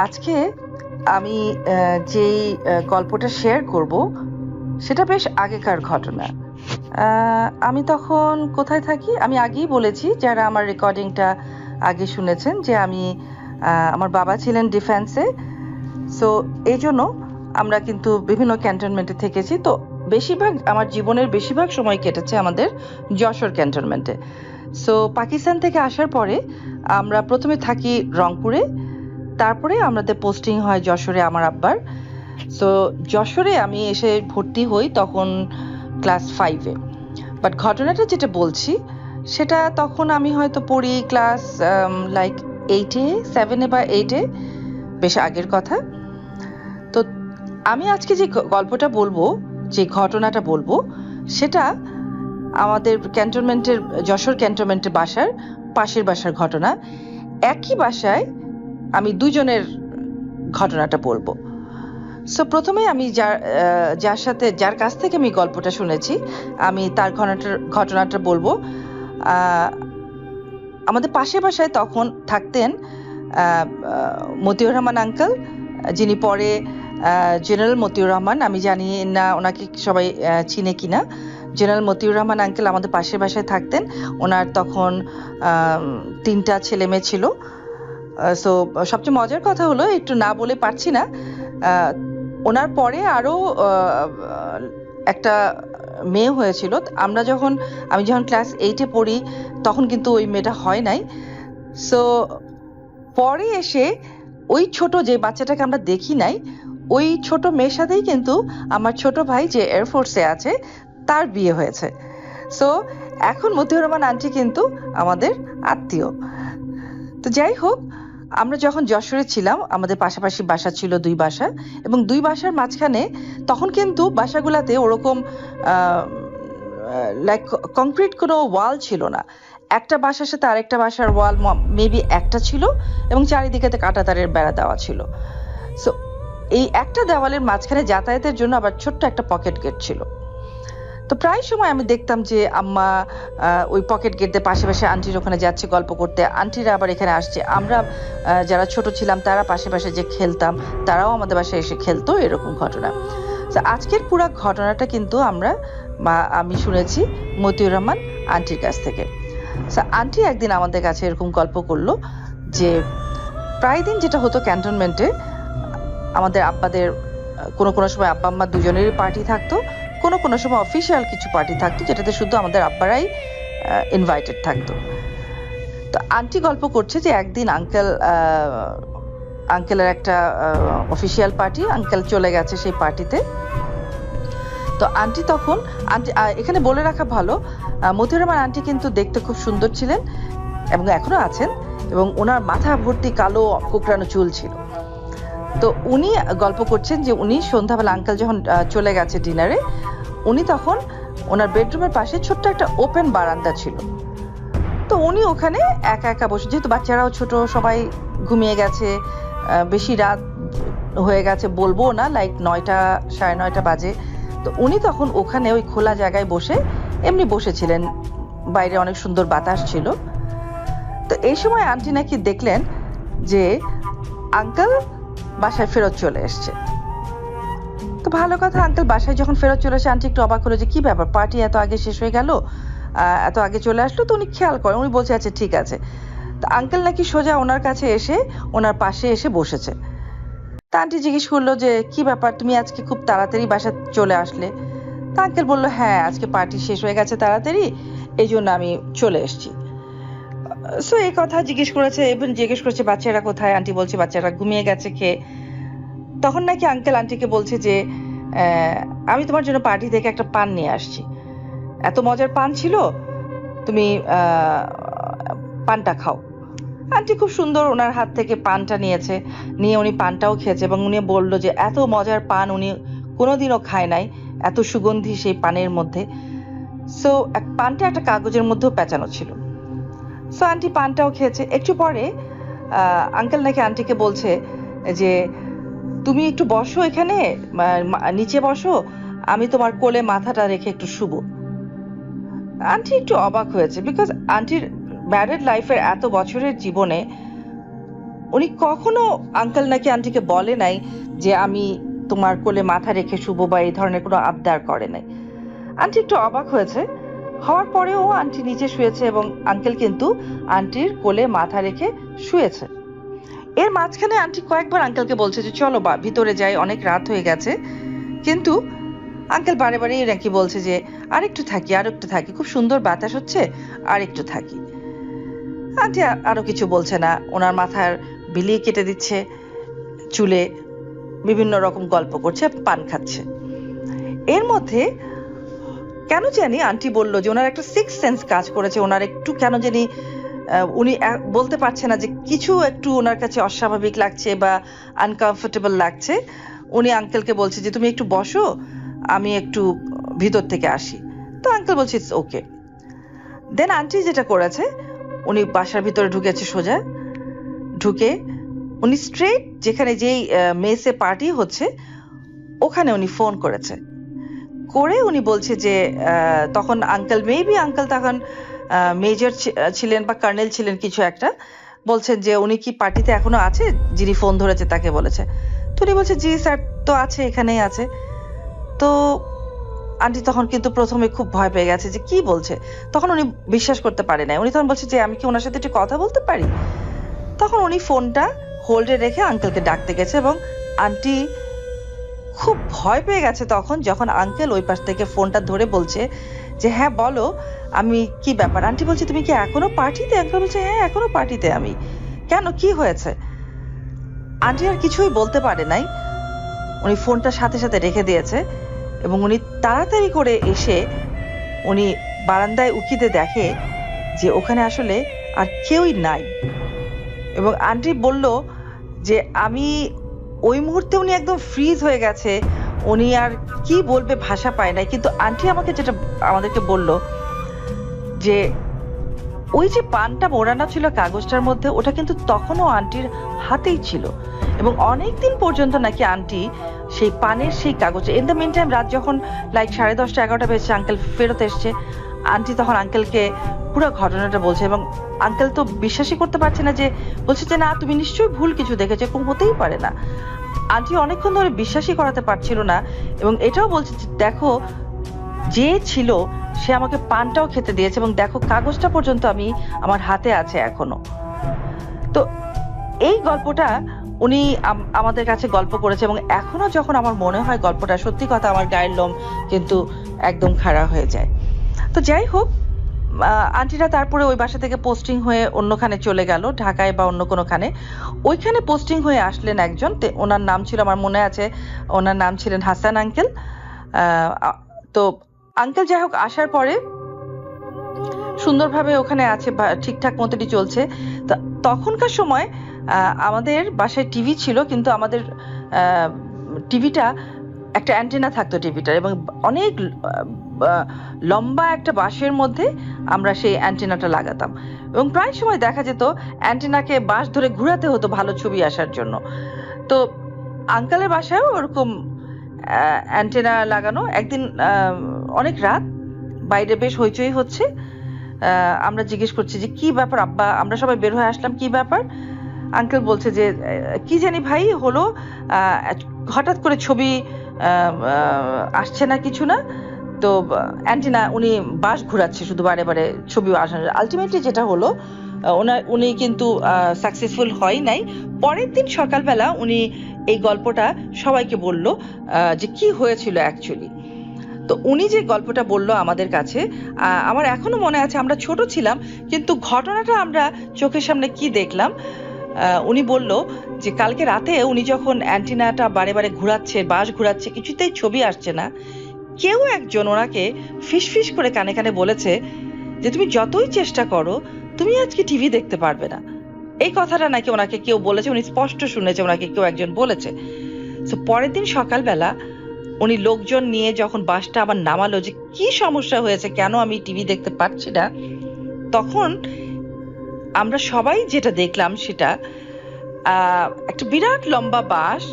আজকে আমি যেই গল্পটা শেয়ার করব সেটা বেশ আগেকার ঘটনা। আমি তখন কোথায় থাকি? আমি আগেই বলেছি, যারা আমার রেকর্ডিংটা আগে শুনেছেন, যে আমি আমার বাবা ছিলেন ডিফেন্সে। সো এইজন্য আমরা কিন্তু বিভিন্ন ক্যান্টনমেন্টে থেকেছি। তো বেশিরভাগ আমার জীবনের বেশিরভাগ সময় কেটেছে আমাদের যশোর ক্যান্টনমেন্টে। সো পাকিস্তান থেকে আসার পরে আমরা প্রথমে থাকি রংপুরে, তারপরে আমাদের পোস্টিং হয় যশোরে আমার আব্বার। সো যশোরে আমি এসে ভর্তি হই তখন ক্লাস 5-এ। বাট ঘটনাটা যেটা বলছি সেটা তখন আমি হয়তো পড়ি ক্লাস লাইক 8-এ, 7-এ বা 8-এ, বেশ আগের কথা। তো আমি আজকে যে গল্পটা বলবো, যে ঘটনাটা বলবো, সেটা আমাদের ক্যান্টনমেন্টের, যশোর ক্যান্টনমেন্টের বাসার পাশের বাসার ঘটনা। একই বাসায় আমি দুজনের ঘটনাটা বলবো। সো প্রথমে আমি যার কাছ থেকে আমি গল্পটা শুনেছি, আমি তার ঘটনাটা বলবো। আমাদের পাশের বাসায় তখন থাকতেন মতিউর রহমান আঙ্কেল, যিনি পরে জেনারেল মতিউর রহমান। আমি জানি না ওনাকে সবাই চিনে কিনা। জেনারেল মতিউর রহমান আঙ্কেল আমাদের পাশের বাসায় থাকতেন। ওনার তখন 3টা ছেলে মেয়ে ছিল। সো সবচেয়ে মজার কথা হলো, একটু না বলে পারছি না, ওনার পরে আরো একটা মেয়ে হয়েছিল। আমি যখন ক্লাস 8-এ পড়ি তখন কিন্তু ওই মেয়েটা হয় নাই। সো পরে এসে ওই ছোট যে বাচ্চাটাকে আমরা দেখি নাই, ওই ছোট মেয়ের সাথেই কিন্তু আমার ছোট ভাই যে এয়ারফোর্সে আছে তার বিয়ে হয়েছে। সো এখন মতিউর রহমান আন্টি কিন্তু আমাদের আত্মীয়। তো যাই হোক, আমরা যখন যশোরে ছিলাম আমাদের পাশাপাশি বাসা ছিল, 2 বাসা, এবং 2 বাসার মাঝখানে তখন কিন্তু বাসাগুলাতে ওরকম লাইক কংক্রিট কোনো ওয়াল ছিল না। একটা বাসার সাথে আরেকটা বাসার ওয়াল মেবি একটা ছিল, এবং চারিদিকে কাঁটাতারের বেড়া দেওয়া ছিল। সো এই একটা দেওয়ালের মাঝখানে যাতায়াতের জন্য আবার ছোট্ট একটা পকেট গেট ছিল। তো প্রায় সময় আমি দেখতাম যে আম্মা ওই পকেট গেট দিয়ে পাশে পাশে আন্টির ওখানে যাচ্ছে গল্প করতে, আন্টিরা আবার এখানে আসছে, আমরা যারা ছোট ছিলাম তারা পাশে পাশে যে খেলতাম, তারাও আমাদের বাসায় এসে খেলতো, এরকম ঘটনা। তো আজকের পুরো ঘটনাটা কিন্তু আমি শুনেছি মতিউর রহমান আন্টির কাছ থেকে। আন্টি একদিন আমাদের কাছে এরকম গল্প করলো যে প্রায় দিন যেটা হতো ক্যান্টনমেন্টে, আমাদের আব্বাদের কোনো কোনো সময় আব্বা আম্মা দুজনেরই পার্টি থাকতো, কোনো কোনো সময় অফিসিয়াল কিছু পার্টি থাকতো যেটাতে শুধু আমাদের আব্বারাই ইনভাইটেড থাকতো। তো আন্টি গল্প করছে যে একদিন আঙ্কেলের একটা অফিসিয়াল পার্টি, আঙ্কেল চলে গেছে সেই পার্টিতে। তো আন্টি এখানে বলে রাখা ভালো, মতিউর রহমান আন্টি কিন্তু দেখতে খুব সুন্দর ছিলেন এবং এখনো আছেন, এবং ওনার মাথা ভর্তি কালো কোঁকড়ানো চুল ছিল। তো উনি গল্প করছেন যে উনি সন্ধ্যাবেলা আঙ্কেল যখন চলে গেছে ডিনারে, উনি তখন ওনার বেডরুমের পাশে ছোট্ট একটা ওপেন বারান্দা ছিল। তো উনি ওখানে একা একা বসে, যেহেতু বাচ্চারাও ছোট, সবাই ঘুমিয়ে গেছে, বেশি রাত হয়ে গেছে বলবো না, লাইক 9টা 9:30 বাজে। তো উনি তখন ওখানে ওই খোলা জায়গায় বসে এমনি বসেছিলেন, বাইরে অনেক সুন্দর বাতাস ছিল। তো এই সময় আন্টি নাকি দেখলেন যে আঙ্কেল বাসায় ফেরত চলে এসছে। তো ভালো কথা, আঙ্কেল বাসায় যখন ফেরত চলে আসে, আন্টি একটু অবাক হলো যে কি ব্যাপার, পার্টি এত আগে শেষ হয়ে গেল, এত আগে চলে আসলো। তো উনি খেয়াল করেন, উনি বলছে আচ্ছা ঠিক আছে। তো আঙ্কেল নাকি সোজা ওনার কাছে এসে ওনার পাশে এসে বসেছে। তা আন্টি জিজ্ঞেস করলো যে কি ব্যাপার, তুমি আজকে খুব তাড়াতাড়ি বাসা চলে আসলে? তা আঙ্কেল বললো হ্যাঁ, আজকে পার্টি শেষ হয়ে গেছে তাড়াতাড়ি, এই জন্য আমি চলে এসেছি। সো এই কথা জিজ্ঞেস করেছে বাচ্চারা কোথায়? আন্টি বলছে বাচ্চারা ঘুমিয়ে গেছে খেয়ে। তখন নাকি আঙ্কেল আন্টিকে বলছে যে আমি তোমার জন্য পার্টি থেকে একটা পান নিয়ে আসছি, এত মজার পান ছিল, তুমি পানটা খাও। আন্টি খুব সুন্দর ওনার হাত থেকে পানটা নিয়ে উনি পানটাও খেয়েছে, এবং উনি বললো যে এত মজার পান উনি কোনোদিনও খায় নাই, এত সুগন্ধি সেই পানের মধ্যে। সো পানটা একটা কাগজের মধ্যেও পেঁচানো ছিল। সো আন্টি পানটাও খেয়েছে। একটু পরে আঙ্কেল নাকি আন্টিকে বলছে যে তুমি একটু বসো এখানে, নিচে বসো, আমি তোমার কোলে মাথাটা রেখে একটু শুবো। আন্টি একটু অবাক হয়েছে, বিকজ আন্টির ম্যারিড লাইফের এত বছরের জীবনে উনি কখনো আঙ্কেল নাকি আন্টিকে বলে নাই যে আমি তোমার কোলে মাথা রেখে শুবো বা এই ধরনের কোনো আবদার করে নাই। আন্টি একটু অবাক হয়েছে, হওয়ার পরেও আন্টি নিচে শুয়েছে এবং আঙ্কেল কিন্তু আন্টির কোলে মাথা রেখে শুয়েছে। এর মাঝখানে আন্টি কয়েকবার আঙ্কেলকে বলছে যে চলো বা ভিতরে যাই, অনেক রাত হয়ে গেছে, কিন্তু আঙ্কেল বারে বারেই নাকি বলছে যে আরেকটু থাকি, খুব সুন্দর বাতাস হচ্ছে, আরেকটু থাকি। আন্টি আরো কিছু বলছে না, ওনার মাথার বিলিয়ে কেটে দিচ্ছে, চুলে বিভিন্ন রকম গল্প করছে, পান খাচ্ছে। এর মধ্যে কেন জানি আন্টি বললো যে ওনার একটা সিক্স সেন্স কাজ করেছে, ওনার একটু কেন জানি উনি বলতে পারছে না যে কিছু একটু ওনার কাছে অস্বাভাবিক লাগছে বা আনকমফোর্টেবল লাগছে। উনি আঙ্কেলকে বলছে যে তুমি একটু বসো, আমি একটু ভিতর থেকে আসি। তো আঙ্কেল বলছে ইটস ওকে। দেন আন্টি যেটা করেছে, উনি বাসার ভিতরে ঢুকেছে, সোজা ঢুকে উনি স্ট্রেট যেখানে যেই মেসে পার্টি হচ্ছে ওখানে উনি ফোন করেছে। করে উনি বলছে যে তখন আঙ্কেল, মেবি আঙ্কেল তখন মেজর ছিলেন বা কর্নেল ছিলেন কিছু একটা, বলছেন যে উনি কি পার্টিতে এখনো আছে, যিনি ফোন ধরেছে তাকে বলেছে। তো উনি বলছে জি স্যার তো আছে, এখানেই আছে। তো আন্টি তখন কিন্তু প্রথমে খুব ভয় পেয়ে গেছে যে কি বলছে, তখন উনি বিশ্বাস করতে পারে না। উনি তখন বলছে যে আমি কি ওনার সাথে একটু কথা বলতে পারি। তখন উনি ফোনটা হোল্ডে রেখে আঙ্কেলকে ডাকতে গেছে এবং আন্টি খুব ভয় পেয়ে গেছে তখন, যখন আঙ্কেল ওই পাশ থেকে ফোনটা ধরে বলছে যে হ্যাঁ বলো, আমি কি ব্যাপার। আন্টি বলছে তুমি কি এখনো পার্টিতে? আঙ্কেল বলছে হ্যাঁ এখনো পার্টিতে আমি। কেন, কি হয়েছে? আন্টি আর কিছুই বলতে পারে নাই, উনি ফোনটা সাথে সাথে রেখে দিয়েছে এবং উনি তাড়াতাড়ি করে এসে উনি বারান্দায় উকিতে দেখে যে ওখানে আসলে আর কেউই নাই। এবং আন্টি বলল যে আমি ওই মুহূর্তে উনি একদম ফ্রিজ হয়ে গেছে, উনি আর কি বলবে ভাষা পায় নাই। কিন্তু আন্টি আমাকে যেটা আমাদেরকে বলল যে ওই যে পানটা মোড়ানো ছিল কাগজটার মধ্যে, ওটা কিন্তু তখনও আন্টির হাতেই ছিল এবং অনেকদিন পর্যন্ত নাকি আন্টি সেই পানের সেই কাগজটা, ইন দ্য মিন টাইম রাত যখন লাইক 10:30 11টা বেজেছে, আঙ্কেল ফেরত এসছে, আন্টি তখন আঙ্কেলকে পুরো ঘটনাটা বলছে এবং আঙ্কেল তো বিশ্বাসই করতে পারছে না, যে বলছে যে না তুমি নিশ্চয়ই ভুল কিছু দেখেছো, এরকম হতেই পারে না। আন্টি অনেকক্ষণ ধরে বিশ্বাসই করাতে পারছিল না এবং এটাও বলছে যে দেখো যে ছিল সে আমাকে পানটাও খেতে দিয়েছে এবং দেখো কাগজটা পর্যন্ত আমি আমার হাতে আছে এখনো। তো এই গল্পটা উনি আমাদের কাছে গল্প করেছে এবং এখনো যখন আমার মনে হয় গল্পটা, সত্যি কথা আমার গায়ের লোম কিন্তু একদম খাড়া হয়ে যায়। তো যাই হোক, আন্টিরা তারপরে ওই বাসা থেকে পোস্টিং হয়ে অন্যখানে চলে গেল, ঢাকায় বা অন্য কোনোখানে। ওইখানে পোস্টিং হয়ে আসলেন একজন, ওনার নাম ছিল, আমার মনে আছে ওনার নাম ছিলেন হাসান আঙ্কেল। তো আঙ্কেল যাই হোক আসার পরে সুন্দরভাবে ওখানে আছে, ঠিকঠাক মতোই চলছে। তখনকার সময় আমাদের বাসায় টিভি ছিল, কিন্তু আমাদের টিভিটা একটা অ্যান্টেনা থাকতো টিভিটার এবং অনেক লম্বা একটা বাঁশের মধ্যে আমরা সেই অ্যান্টেনাটা লাগাতাম এবং প্রায় সময় দেখা যেত অ্যান্টেনাকে বাঁশ ধরে ঘুরাতে হতো ভালো ছবি আসার জন্য। তো আঙ্কেলের বাসায়ও ওরকম অ্যান্টেনা লাগানো। একদিন অনেক রাত, বাইরে বেশ হইচই হচ্ছে, আমরা জিজ্ঞেস করছি যে কি ব্যাপার আব্বা, আমরা সবাই বের হয়ে আসলাম, কি ব্যাপার। আঙ্কেল বলছে যে কি জানি ভাই হলো, হঠাৎ করে ছবি আসছে না, কিছু না, তো অ্যান্টেনা উনি বাঁশ ঘুরাচ্ছে শুধু বারে বারে ছবি আসার। আলটিমেটলি যেটা হলো উনি কিন্তু সাকসেসফুল হয় নাই। পরের দিন সকালবেলা উনি এই গল্পটা সবাইকে বলল যে কি হয়েছিল অ্যাকচুয়ালি। তো উনি যে গল্পটা বলল আমাদের কাছে, আমার এখনো মনে আছে, আমরা ছোট ছিলাম কিন্তু ঘটনাটা আমরা চোখের সামনে কি দেখলাম। উনি বলল যে কালকে রাতে উনি যখন অ্যান্টেনাটা বারে বারে ঘুরাচ্ছে, বাঁশ ঘুরাচ্ছে, কিছুতেই ছবি আসছে না, কেউ একজন ওনাকে ফিসফিস করে কানে কানে বলেছে যে তুমি যতই চেষ্টা করো তুমি আজকে টিভি দেখতে পারবে না। এই কথাটা নাকি ওনাকে কেউ বলেছে, উনি স্পষ্ট শুনেছে ওনাকে কেউ একজন বলেছে। তো পরের দিন সকালবেলা উনি লোকজন নিয়ে যখন বাসটা আবার নামালো যে কি সমস্যা হয়েছে, কেন আমি টিভি দেখতে পাচ্ছি না, তখন আমরা সবাই যেটা দেখলাম সেটা একটা বিরাট লম্বা বাঁশ,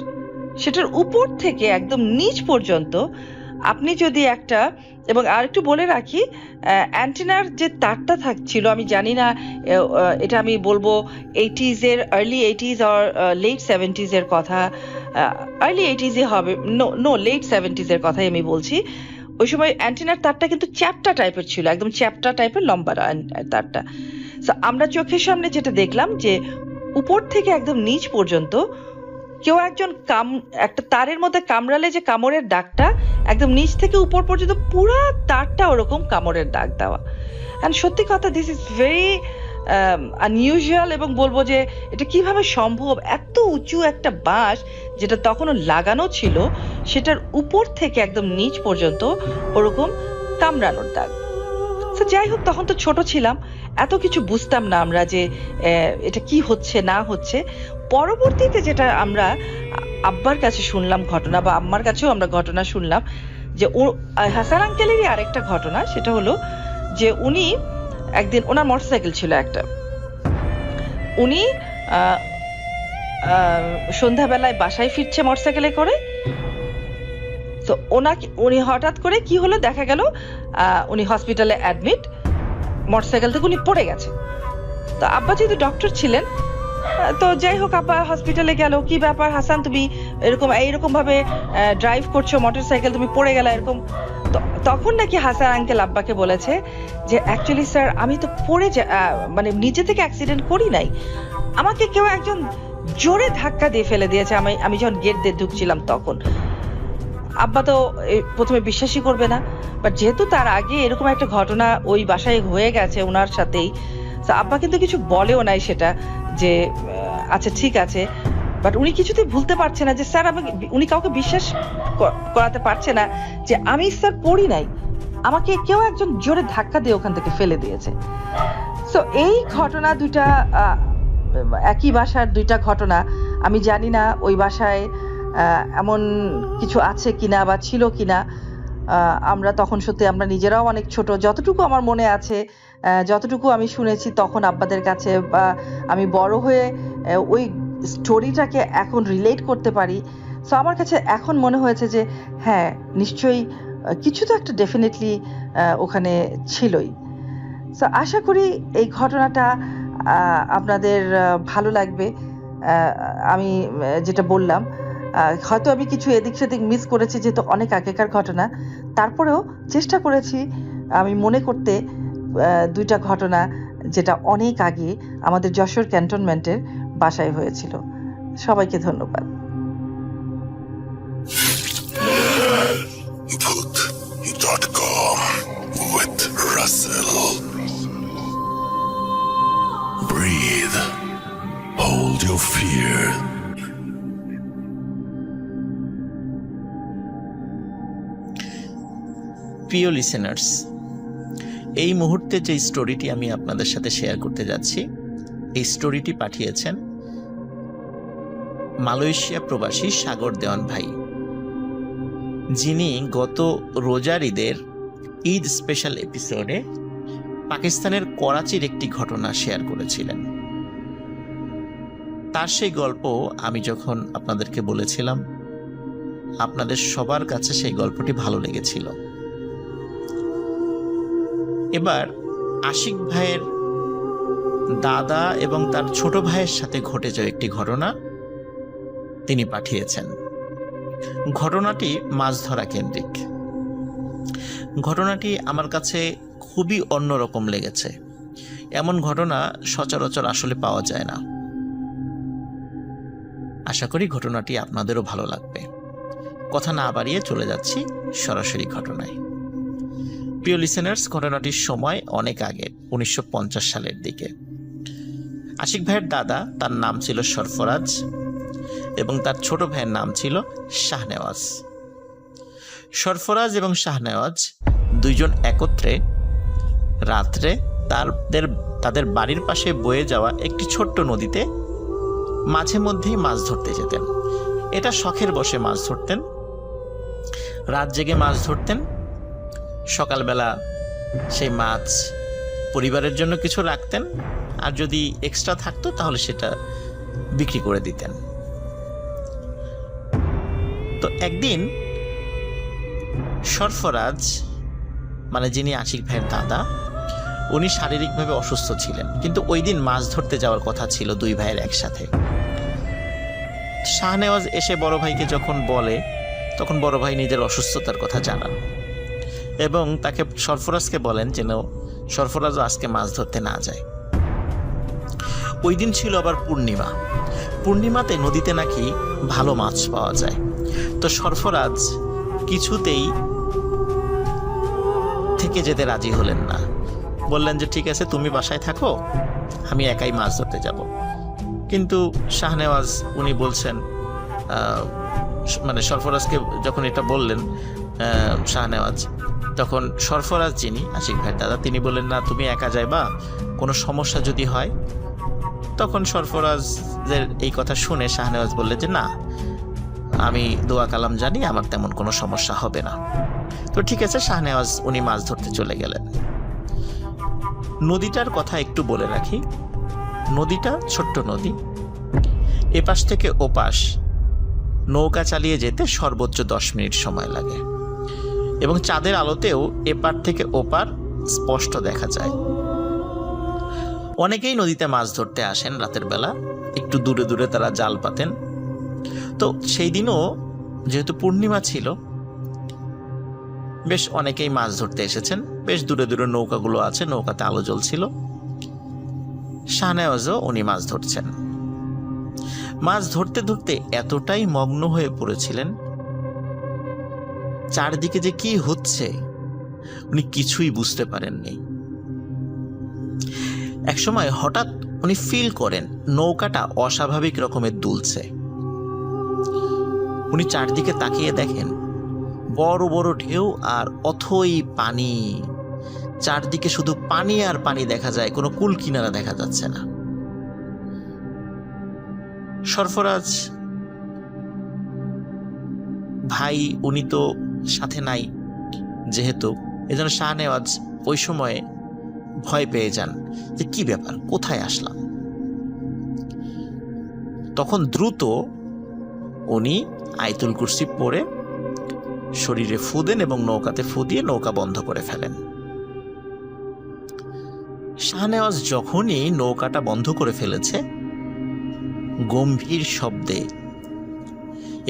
সেটার উপর থেকে একদম নিচ পর্যন্ত আপনি যদি একটা, এবং আর একটু বলে রাখি, অ্যান্টেনার যে তারটা থাকছিল, আমি জানি না এটা আমি বলবো 80s এর, আর্লি 80s আর লেট 70s এর কথা, আর্লি 80s এ হবে, নো লেট 70s এর কথাই আমি বলছি। ওই সময় অ্যান্টেনার তারটা কিন্তু চ্যাপ্টা টাইপের ছিল, একদম চ্যাপ্টা টাইপের লম্বা তারটা। আমরা চোখের সামনে যেটা দেখলাম যে উপর থেকে একদম নিচ পর্যন্ত কেউ একজন একটা তারের মধ্যে কামড়ালে যে কামড়ের দাগটা, একদম নিচ থেকে উপর পর্যন্ত পুরো তারটা ওরকম কামড়ের দাগ দেওয়া। এন্ড সত্যি কথা, দিস ইজ ভেরি আনইউজুয়াল, এবং বলবো যে এটা কিভাবে সম্ভব, এত উঁচু একটা বাঁশ যেটা তখনও লাগানো ছিল, সেটার উপর থেকে একদম নিচ পর্যন্ত ওরকম কামড়ানোর দাগ। তো যাই হোক, তখন তো ছোট ছিলাম, এত কিছু বুঝতাম না আমরা যে এটা কি হচ্ছে না হচ্ছে। পরবর্তীতে যেটা আমরা আব্বার কাছে শুনলাম ঘটনা, বা আম্মার কাছেও আমরা ঘটনা শুনলাম, যে হাসান আঙ্কেলেরই আরেকটা ঘটনা, সেটা হলো যে উনি একদিন, ওনার মোটরসাইকেল ছিল একটা, উনি সন্ধ্যাবেলায় বাসায় ফিরছে মোটরসাইকেলে করে। তো উনি হঠাৎ করে কি হলো, দেখা গেল উনি হসপিটালে অ্যাডমিট, মোটরসাইকেল থেকে উনি পড়ে গেছে। তো আব্বা যেহেতু ডক্টর ছিলেন, তো যাই হোক আব্বা হসপিটালে গেল, কি ব্যাপার হাসান, তুমি এইরকম ভাবে ড্রাইভ করছো মোটরসাইকেল, তুমি পড়ে গেলে এরকম। তখন নাকি হাসান আঙ্কেল আব্বাকে বলেছে যে অ্যাকচুয়ালি স্যার, আমি তো মানে নিজে থেকে অ্যাক্সিডেন্ট করি নাই, আমাকে কেউ একজন জোরে ধাক্কা দিয়ে ফেলে দিয়েছে আমি যখন গেট দিয়ে ঢুকছিলাম তখন। আব্বা তো প্রথমে বিশ্বাসই করবে না, বাট যেহেতু তার আগে এরকম একটা ঘটনা ওই বাসায় হয়ে গেছে ওনার সাথেই, আব্বা কিন্তু কিছু বলেও নাই সেটা, যে আচ্ছা ঠিক আছে। বাট উনি কিছুতেই ভুলতে পারছে না যে স্যার, উনি কাউকে বিশ্বাস করাতে পারছে না যে আমি স্যার পড়ি নাই, আমাকে কেউ একজন জোরে ধাক্কা দিয়ে ওখান থেকে ফেলে দিয়েছে। সো এই ঘটনা দুইটা, একই বাসার দুইটা ঘটনা। আমি জানি না ওই বাসায় এমন কিছু আছে কিনা বা ছিল কিনা। আমরা তখন সত্যি আমরা নিজেরাও অনেক ছোট, যতটুকু আমার মনে আছে, যতটুকু আমি শুনেছি তখন আব্বাদের কাছে, বা আমি বড় হয়ে ওই স্টোরিটাকে এখন রিলেট করতে পারি। সো আমার কাছে এখন মনে হয়েছে যে হ্যাঁ, নিশ্চয়ই কিছু তো একটা ডেফিনেটলি ওখানে ছিলই। সো আশা করি এই ঘটনাটা আপনাদের ভালো লাগবে। আমি যেটা বললাম, হয়তো আমি কিছু এদিক সেদিক মিস করেছি, যেহেতু অনেক আগেকার ঘটনা, তারপরেও চেষ্টা করেছি আমি মনে করতে দুইটা ঘটনা যেটা অনেক আগে আমাদের যশোর ক্যান্টনমেন্টের বাসায় হয়েছিল। সবাইকে ধন্যবাদ। Book.com with Russell. Breathe. Hold your fear. প্রিয় লিসেনার্স, এই মুহূর্তে যে স্টোরিটি আমি আপনাদের সাথে শেয়ার করতে যাচ্ছি, এই স্টোরিটি পাঠিয়েছেন মালয়েশিয়া প্রবাসী সাগর দেওয়ান ভাই, যিনি গত রোজার ঈদের ঈদ স্পেশাল এপিসোডে পাকিস্তানের করাচির একটি ঘটনা শেয়ার করেছিলেন। তার সেই গল্প আমি যখন আপনাদেরকে বলেছিলাম, আপনাদের সবার কাছে সেই গল্পটি ভালো লেগেছিল। এবার আশিক ভাইয়ের দাদা এবং তার ছোট ভাইয়ের সাথে ঘটে যাওয়া একটি ঘটনা তিনি পাঠিয়েছেন। ঘটনাটি মাছ ধরা কেন্দ্রিক। ঘটনাটি আমার কাছে খুবই অন্যরকম লেগেছে। এমন ঘটনা সচরাচর আসলে পাওয়া যায় না। আশা করি ঘটনাটি আপনাদেরও ভালো লাগবে। কথা না বাড়িয়ে চলে যাচ্ছি সরাসরি ঘটনায়। প্রিয় লিসেনার্স, ঘটনাটির সময় অনেক আগে, 1950 সালের দিকে। আশিক ভাইয়ের দাদা, তার নাম ছিল সরফরাজ, এবং তার ছোট ভাইয়ের নাম ছিল শাহনেওয়াজ। সরফরাজ এবং শাহনেওয়াজ দুইজন একত্রে রাত্রে তাদের বাড়ির পাশে বয়ে যাওয়া একটি ছোট্ট নদীতে মাঝে মধ্যেই মাছ ধরতে যেতেন। এটা শখের বশে মাছ ধরতেন, রাত জেগে মাছ ধরতেন। সকালবেলা সেই মাছ পরিবারের জন্য কিছু রাখতেন, আর যদি এক্সট্রা থাকতো তাহলে সেটা বিক্রি করে দিতেন। তো একদিন সরফরাজ মানে যিনি আশিক ভাইয়ের দাদা, উনি শারীরিকভাবে অসুস্থ ছিলেন, কিন্তু ওই দিন মাছ ধরতে যাওয়ার কথা ছিল দুই ভাইয়ের একসাথে। শাহনেওয়াজ এসে বড় ভাইকে যখন বলে, তখন বড় ভাই নিজের অসুস্থতার কথা জানান এবং তাকে সরফরাজকে বলেন যেন সরফরাজও আজকে মাছ ধরতে না যায়। ওই দিন ছিল আবার পূর্ণিমা। পূর্ণিমাতে নদীতে নাকি ভালো মাছ পাওয়া যায়। তো সরফরাজ কিছুতেই থেকে যেতে রাজি হলেন না, বললেন যে ঠিক আছে তুমি বাসায় থাকো, আমি একাই মাছ ধরতে যাব। কিন্তু শাহনেওয়াজ উনি বলছেন, মানে সরফরাজকে যখন এটা বললেন শাহনেওয়াজ, তখন সরফরাজ যিনি আশিক ভাইয়ের দাদা তিনি বললেন না তুমি একা যাইবা, কোনো সমস্যা যদি হয়। তখন সরফরাজের এই কথা শুনে শাহনেওয়াজ বললেন যে না, আমি দোয়া কালাম জানি, আমার তেমন কোনো সমস্যা হবে না। তো ঠিক আছে, শাহনেওয়াজ উনি মাছ ধরতে চলে গেলেন। নদীটার কথা একটু বলে রাখি। নদীটা ছোট্ট নদী, এপাশ থেকে ওপাশ নৌকা চালিয়ে যেতে সর্বোচ্চ 10 মিনিট সময় লাগে এবং চাঁদের আলোতেও এপার থেকে ওপার স্পষ্ট দেখা যায়। অনেকেই নদীতে মাছ ধরতে আসেন রাতের বেলা, একটু দূরে দূরে তারা জাল পাতেন। তো সেই দিনও যেহেতু পূর্ণিমা ছিল, বেশ অনেকেই মাছ ধরতে এসেছেন। বেশ দূরে দূরে নৌকাগুলো আছে, নৌকাতে আলো জ্বলছিল। শাহনেওয়াজও উনি মাছ ধরছেন। মাছ ধরতে ধরতে এতটাই মগ্ন হয়ে পড়েছিলেন, চারদিকে যে কি হচ্ছে উনি কিছুই বুঝতে পারেননি। একসময় হঠাৎ উনি ফিল করেন নৌকাটা অস্বাভাবিক রকমের দুলছে। উনি চারদিকে তাকিয়ে দেখেন বড় বড় ঢেউ আর অথই পানি, চারদিকে শুধু পানি আর পানি দেখা যায়, কোনো কুল কিনারা দেখা যাচ্ছে না। সরফরাজ ভাই উনি তো সাথে নাই যেহেতু, এজন্য শাহনেওয়াজ ওই সময়ে ভয় পেয়ে যান যে কি ব্যাপার, কোথায় আসলাম। তখন দ্রুত উনি আয়াতুল কুরসি পড়ে শরীরে ফু দেন এবং নৌকাতে ফু দিয়ে নৌকা বন্ধ করে ফেলেন। শাহনেওয়াজ যখনই নৌকাটা বন্ধ করে ফেলেছে, গম্ভীর শব্দে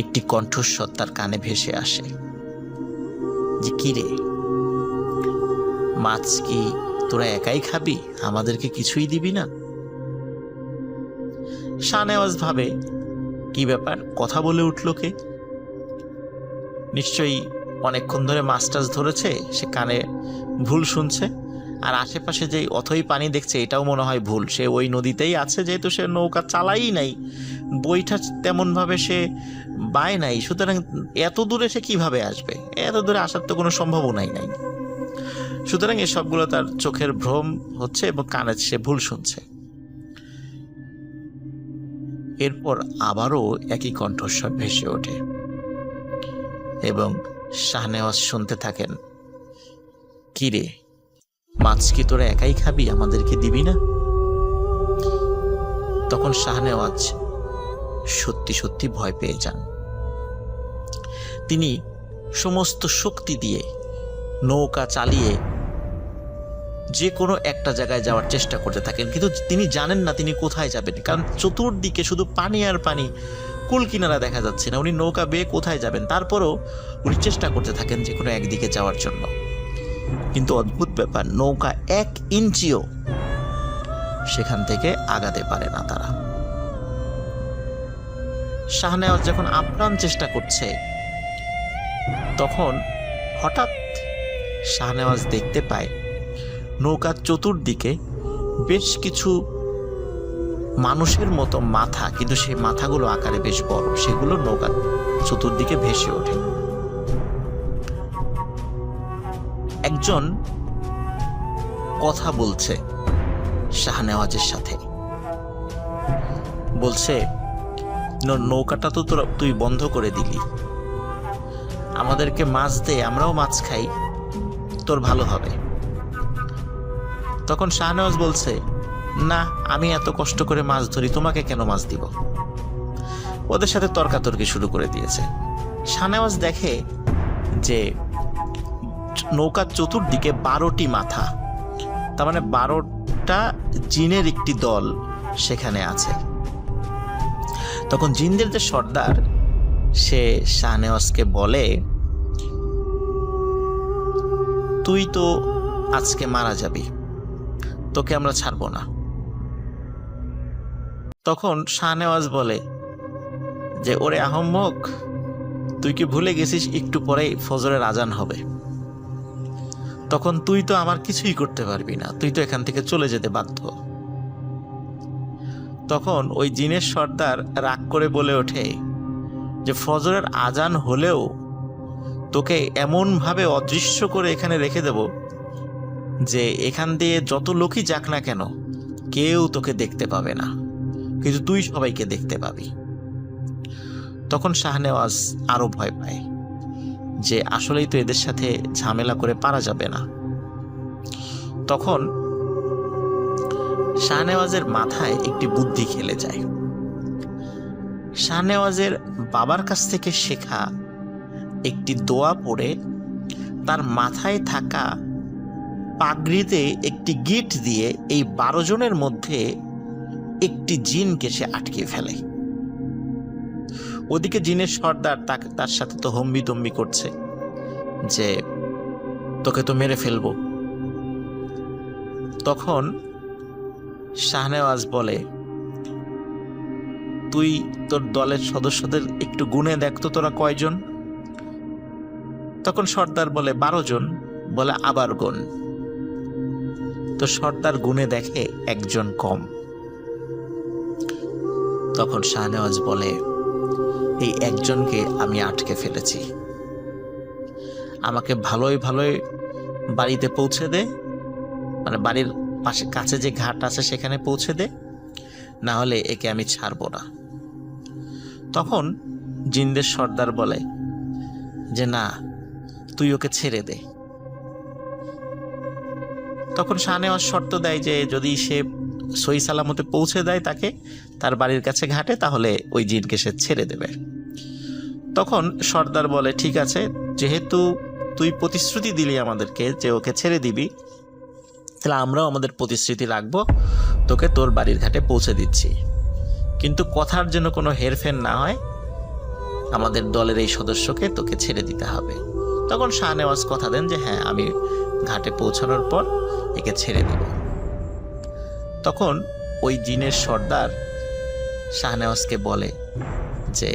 একটি কণ্ঠস্বর তার কানে ভেসে আসে যে কি রে, মাছ কি তোরা একাই খাবি, আমাদেরকে কিছুই দিবি না? শাহনেওয়াজ ভাবে কি ব্যাপার, কথা বলে উঠল কে? নিশ্চয়ই অনেকক্ষণ ধরে মাছ টাছ ধরেছে, সে কানে ভুল শুনছে। আর আশেপাশে যে অথই পানি দেখছে এটাও মনে হয় ভুল, সে ওই নদীতেই আছে, যেহেতু সে নৌকা চালাই নাই, বইটা তেমনভাবে সে বায় নাই, সুতরাং এত দূরে সে কিভাবে আসবে? এত দূরে আসার তো কোনো সম্ভাবনাই নাই। সুতরাং এসবগুলো তার চোখের ভ্রম হচ্ছে এবং কানে সে ভুল শুনছে। এরপর আবারও একই কণ্ঠস্বর ভেসে ওঠে এবং শাহনেওয়াজ শুনতে থাকেন, কি রে, মাছ কি তোরা একাই খাবি, আমাদেরকে দিবি না? তখন শাহনেওয়াজ সত্যি সত্যি ভয় পেয়ে যান। তিনি সমস্ত শক্তি দিয়ে নৌকা চালিয়ে যে কোনো একটা জায়গায় যাওয়ার চেষ্টা করতে থাকেন, কিন্তু তিনি জানেন না তিনি কোথায় যাবেন, কারণ চতুর্দিকে শুধু পানি আর পানি, কুল কিনারা দেখা যাচ্ছে না। উনি নৌকা বেয়ে কোথায় যাবেন? তারপরও উনি চেষ্টা করতে থাকেন যে কোনো একদিকে যাওয়ার জন্য, কিন্তু অদ্ভুত ব্যাপার, নৌকা 1 ইঞ্চিও সেখান থেকে আগাতে পারে না তারা। শাহনেওয়াজ যখন আপ্রাণ চেষ্টা করছে, তখন হঠাৎ শাহনেওয়াজ দেখতে পায় নৌকার চতুর্দিকে বেশ কিছু মানুষের মতো মাথা, কিন্তু সেই মাথাগুলো আকারে বেশ বড়, সেগুলো নৌকার চতুর্দিকে ভেসে ওঠে। একজন কথা বলছে শাহনেওয়াজের সাথে, বলছে নৌকাটা তো তুই বন্ধ করে দিলি, আমাদেরকে মাছ দে, আমরাও মাছ খাই, তোর ভালো হবে। তখন শাহনেওয়াজ বলছে, না, আমি এত কষ্ট করে মাছ ধরি, তোমাকে কেন মাছ দিব? ওদের সাথে তর্কাতর্কি শুরু করে দিয়েছে। শাহনেওয়াজ দেখে যে নৌকার চতুর্দিকে 12টি মাথা, তার মানে 12টা জিনের একটি দল সেখানে আছে। তখন জিনদের যে সর্দার, সে শাহনেওয়াজকে বলে, তুই তো আজকে মারা যাবি, তোকে আমরা ছাড়বো না। তখন শাহনেওয়াজ বলে যে, ওরে আহম্মক, তুই কি ভুলে গেছিস একটু পরেই ফজরের আজান হবে, তখন তুই তো আমার কিছুই করতে পারবি না, তুই তো এখান থেকে চলে যেতে বাধ্য। তখন ওই জিনের সর্দার রাগ করে বলে ওঠে যে, ফজরের আজান হলেও তোকে এমনভাবে অদৃশ্য করে এখানে রেখে দেব যে এখান দিয়ে যত লোকই যাক না কেন কেউ তোকে দেখতে পাবে না, কিন্তু তুই সবাইকে দেখতে পাবি। তখন শাহনেওয়াজ আরো ভয় পায় যে আসলেই তো এদের সাথে ঝামেলা করে পারা যাবে না। তখন শাহনেওয়াজের মাথায় একটি বুদ্ধি খেলে যায়। শাহনেওয়াজের বাবার কাছ থেকে শেখা একটি দোয়া পড়ে তার মাথায় থাকা পাগড়িতে একটি গিট দিয়ে এই 12 জনের মধ্যে একটি জিনকে সে আটকে ফেলে। ওদিকে জিনের সর্দার তার সাথে তো হম্বিতম্বি করছে যে তোকে তো মেরে ফেলবো। তখন শাহনেওয়াজ বলে, তুই তোর দলের সদস্যদের একটু গুনে দেখতো তোরা কয়জন। তখন সর্দার বলে 12 জন। বলে আবার গুন। তো সর্দার গুনে দেখে একজন কম। তখন শাহনেওয়াজ বলে, এই একজনকে আমি আটকে ফেলেছি, আমাকে ভালোই ভালোই বাড়িতে পৌঁছে দে, মানে বাড়ির পাশে কাছে যে ঘাট আছে সেখানে পৌঁছে দে, না হলে একে আমি ছাড়বো না। তখন জিনদের সর্দার বলে যে, না, তুই ওকে ছেড়ে দে। তখন শাহনেওয়াজ শর্ত দেয় যে যদি সে সহি সালামতে পৌঁছে দেয় তাকে তার বাড়ির কাছে ঘাটে, তাহলে ওই জিনকে সে ছেড়ে দেবে। তখন সর্দার বলে, ঠিক আছে, যেহেতু তুই প্রতিশ্রুতি দিলি আমাদেরকে যে ওকে ছেড়ে দিবি, তাহলে আমরাও আমাদের প্রতিশ্রুতি রাখবো, তোকে তোর বাড়ির ঘাটে পৌঁছে দিচ্ছি, কিন্তু কথার যেন কোনো হেরফের না হয়, আমাদের দলের এই সদস্যকে তোকে ছেড়ে দিতে হবে। তখন শাহনেওয়াজ কথা দেন যে হ্যাঁ, আমি ঘাটে পৌঁছানোর পর একে ছেড়ে দেব। তখন ওই জিনের সর্দার শাহনেওয়াজকে বলে যে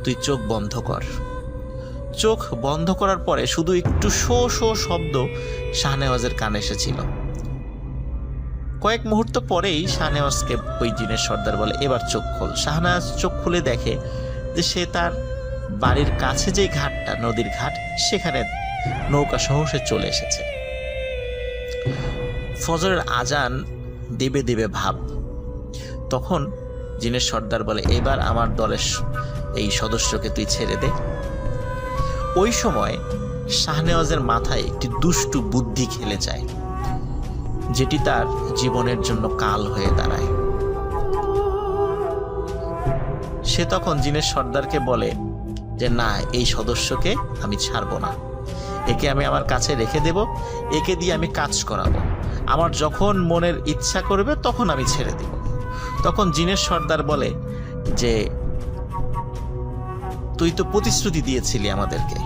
তুই চোখ বন্ধ কর। চোখ বন্ধ করার পরে শুধু একটু শো শো শব্দ শাহনেওয়াজের কানে এসেছিল। কয়েক মুহূর্ত পরেই শাহনেওয়াজকে ওই জিনের সর্দার বলে, এবার চোখ খোল। শাহনেওয়াজ চোখ খুলে দেখে যে সে তার বাড়ির কাছে যে ঘাটটা, নদীর ঘাট, সেখানে নৌকা সহ সে চলে এসেছে। ফজরের আজান দেবে দেবে ভাব। তখন জিনের সর্দার বলে, এবার আমার দলের এই সদস্যকে তুই ছেড়ে দে। ওই সময় শাহনেওয়াজের মাথায় একটি দুষ্টু বুদ্ধি খেলে যায়, যেটি তার জীবনের জন্য কাল হয়ে দাঁড়ায়। সে তখন জিনের সর্দারকে বলে যে না, এই সদস্যকে আমি ছাড়বো না, একে আমি আমার কাছে রেখে দেব, একে দিয়ে আমি কাজ করাবো, আমার যখন মনের ইচ্ছা করবে তখন আমি ছেড়ে দেব। তখন জিনের সর্দার বলে যে তুই তো প্রতিশ্রুতি দিয়েছিলি আমাদেরকে,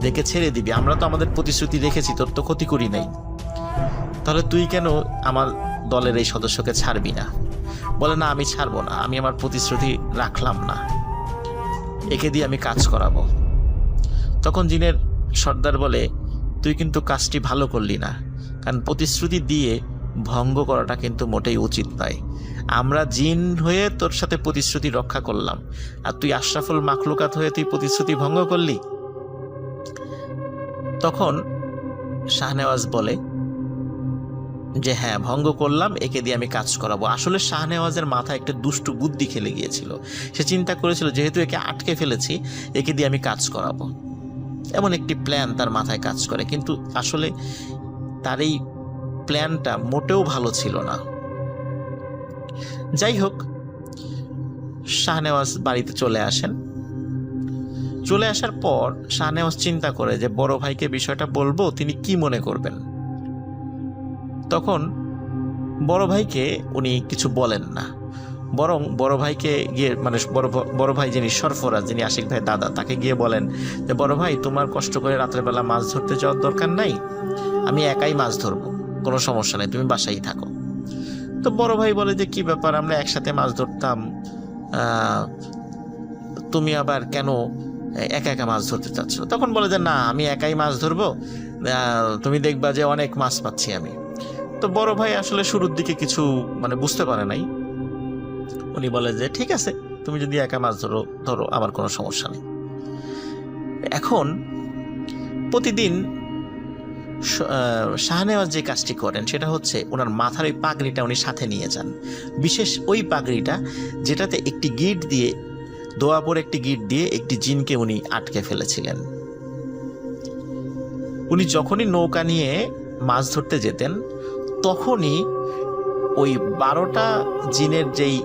দেখে ছেড়ে দিবি, আমরা তো আমাদের প্রতিশ্রুতি রেখেছি, তোর তো ক্ষতি করি নাই, তাহলে তুই কেন আমার দলের এই সদস্যকে ছাড়বি না? বলে না, আমি ছাড়বো না, আমি আমার প্রতিশ্রুতি রাখলাম না, একে দিয়ে আমি কাজ করাবো। তখন জিনের সর্দার বলে, তুই কিন্তু কাজটি ভালো করলি না, কারণ প্রতিশ্রুতি দিয়ে ভঙ্গ করাটা কিন্তু মোটেই উচিত নয়। আমরা জিন হয়ে তোর সাথে প্রতিশ্রুতি রক্ষা করলাম, আর তুই আশরাফুল মাখলুকাত হয়ে তুই প্রতিশ্রুতি ভঙ্গ করলি। তখন শাহনেওয়াজ বলে যে হ্যাঁ, ভঙ্গ করলাম, একে দিয়ে আমি কাজ করাবো। আসলে শাহনেওয়াজের মাথায় একটা দুষ্টু বুদ্ধি খেলে গিয়েছিল। সে চিন্তা করেছিল যেহেতু একে আটকে ফেলেছি, একে দিয়ে আমি কাজ করাবো, এমন একটি প্ল্যান তার মাথায় কাজ করে। কিন্তু আসলে তার এই প্ল্যানটা মোটেও ভালো ছিল না। যাই হোক, শাহনেওয়াজ বাড়িতে চলে আসেন। চলে আসার পর শাহনেওয়াজ চিন্তা করে যে বড় ভাইকে বিষয়টা বলবো, তিনি কি মনে করবেন। তখন বড় ভাইকে উনি কিছু বলেন না, বরং বড় ভাইকে গিয়ে মানে বড় ভাই যিনি সরফরাজ, যিনি আশিক ভাই দাদা, তাকে গিয়ে বলেন যে বড় ভাই তোমার কষ্ট করে রাত্রেবেলা মাছ ধরতে যাওয়ার দরকার নাই, আমি একাই মাছ ধরবো, কোনো সমস্যা নেই, তুমি বাসায় থাকো। তো বড় ভাই বলে যে কি ব্যাপার, আমরা একসাথে মাছ ধরতাম, তুমি আবার কেন একা একা মাছ ধরতে চাচ্ছ? তখন বলে যে না, আমি একাই মাছ ধরবো, তুমি দেখবা যে অনেক মাছ পাচ্ছি আমি। তো বড় ভাই আসলে শুরুর দিকে কিছু মানে বুঝতে পারে নাই, উনি বলে যে ঠিক আছে, তুমি যদি একা মাছ ধরো আমার কোনো সমস্যা নেই। এখন প্রতিদিন শাহনেওয়াজ যে কাজটি করেন সেটা হচ্ছে ওনার মাথার ওই পাগড়িটা উনি সাথে নিয়ে যান, বিশেষ ওই পাগড়িটা যেটাতে একটি গিট দিয়ে, দোয়াপুর একটি গিট দিয়ে একটি জিনকে উনি আটকে ফেলেছিলেন। উনি যখনই নৌকা নিয়ে মাছ ধরতে যেতেন তখনই ওই 12টা জিনের যেই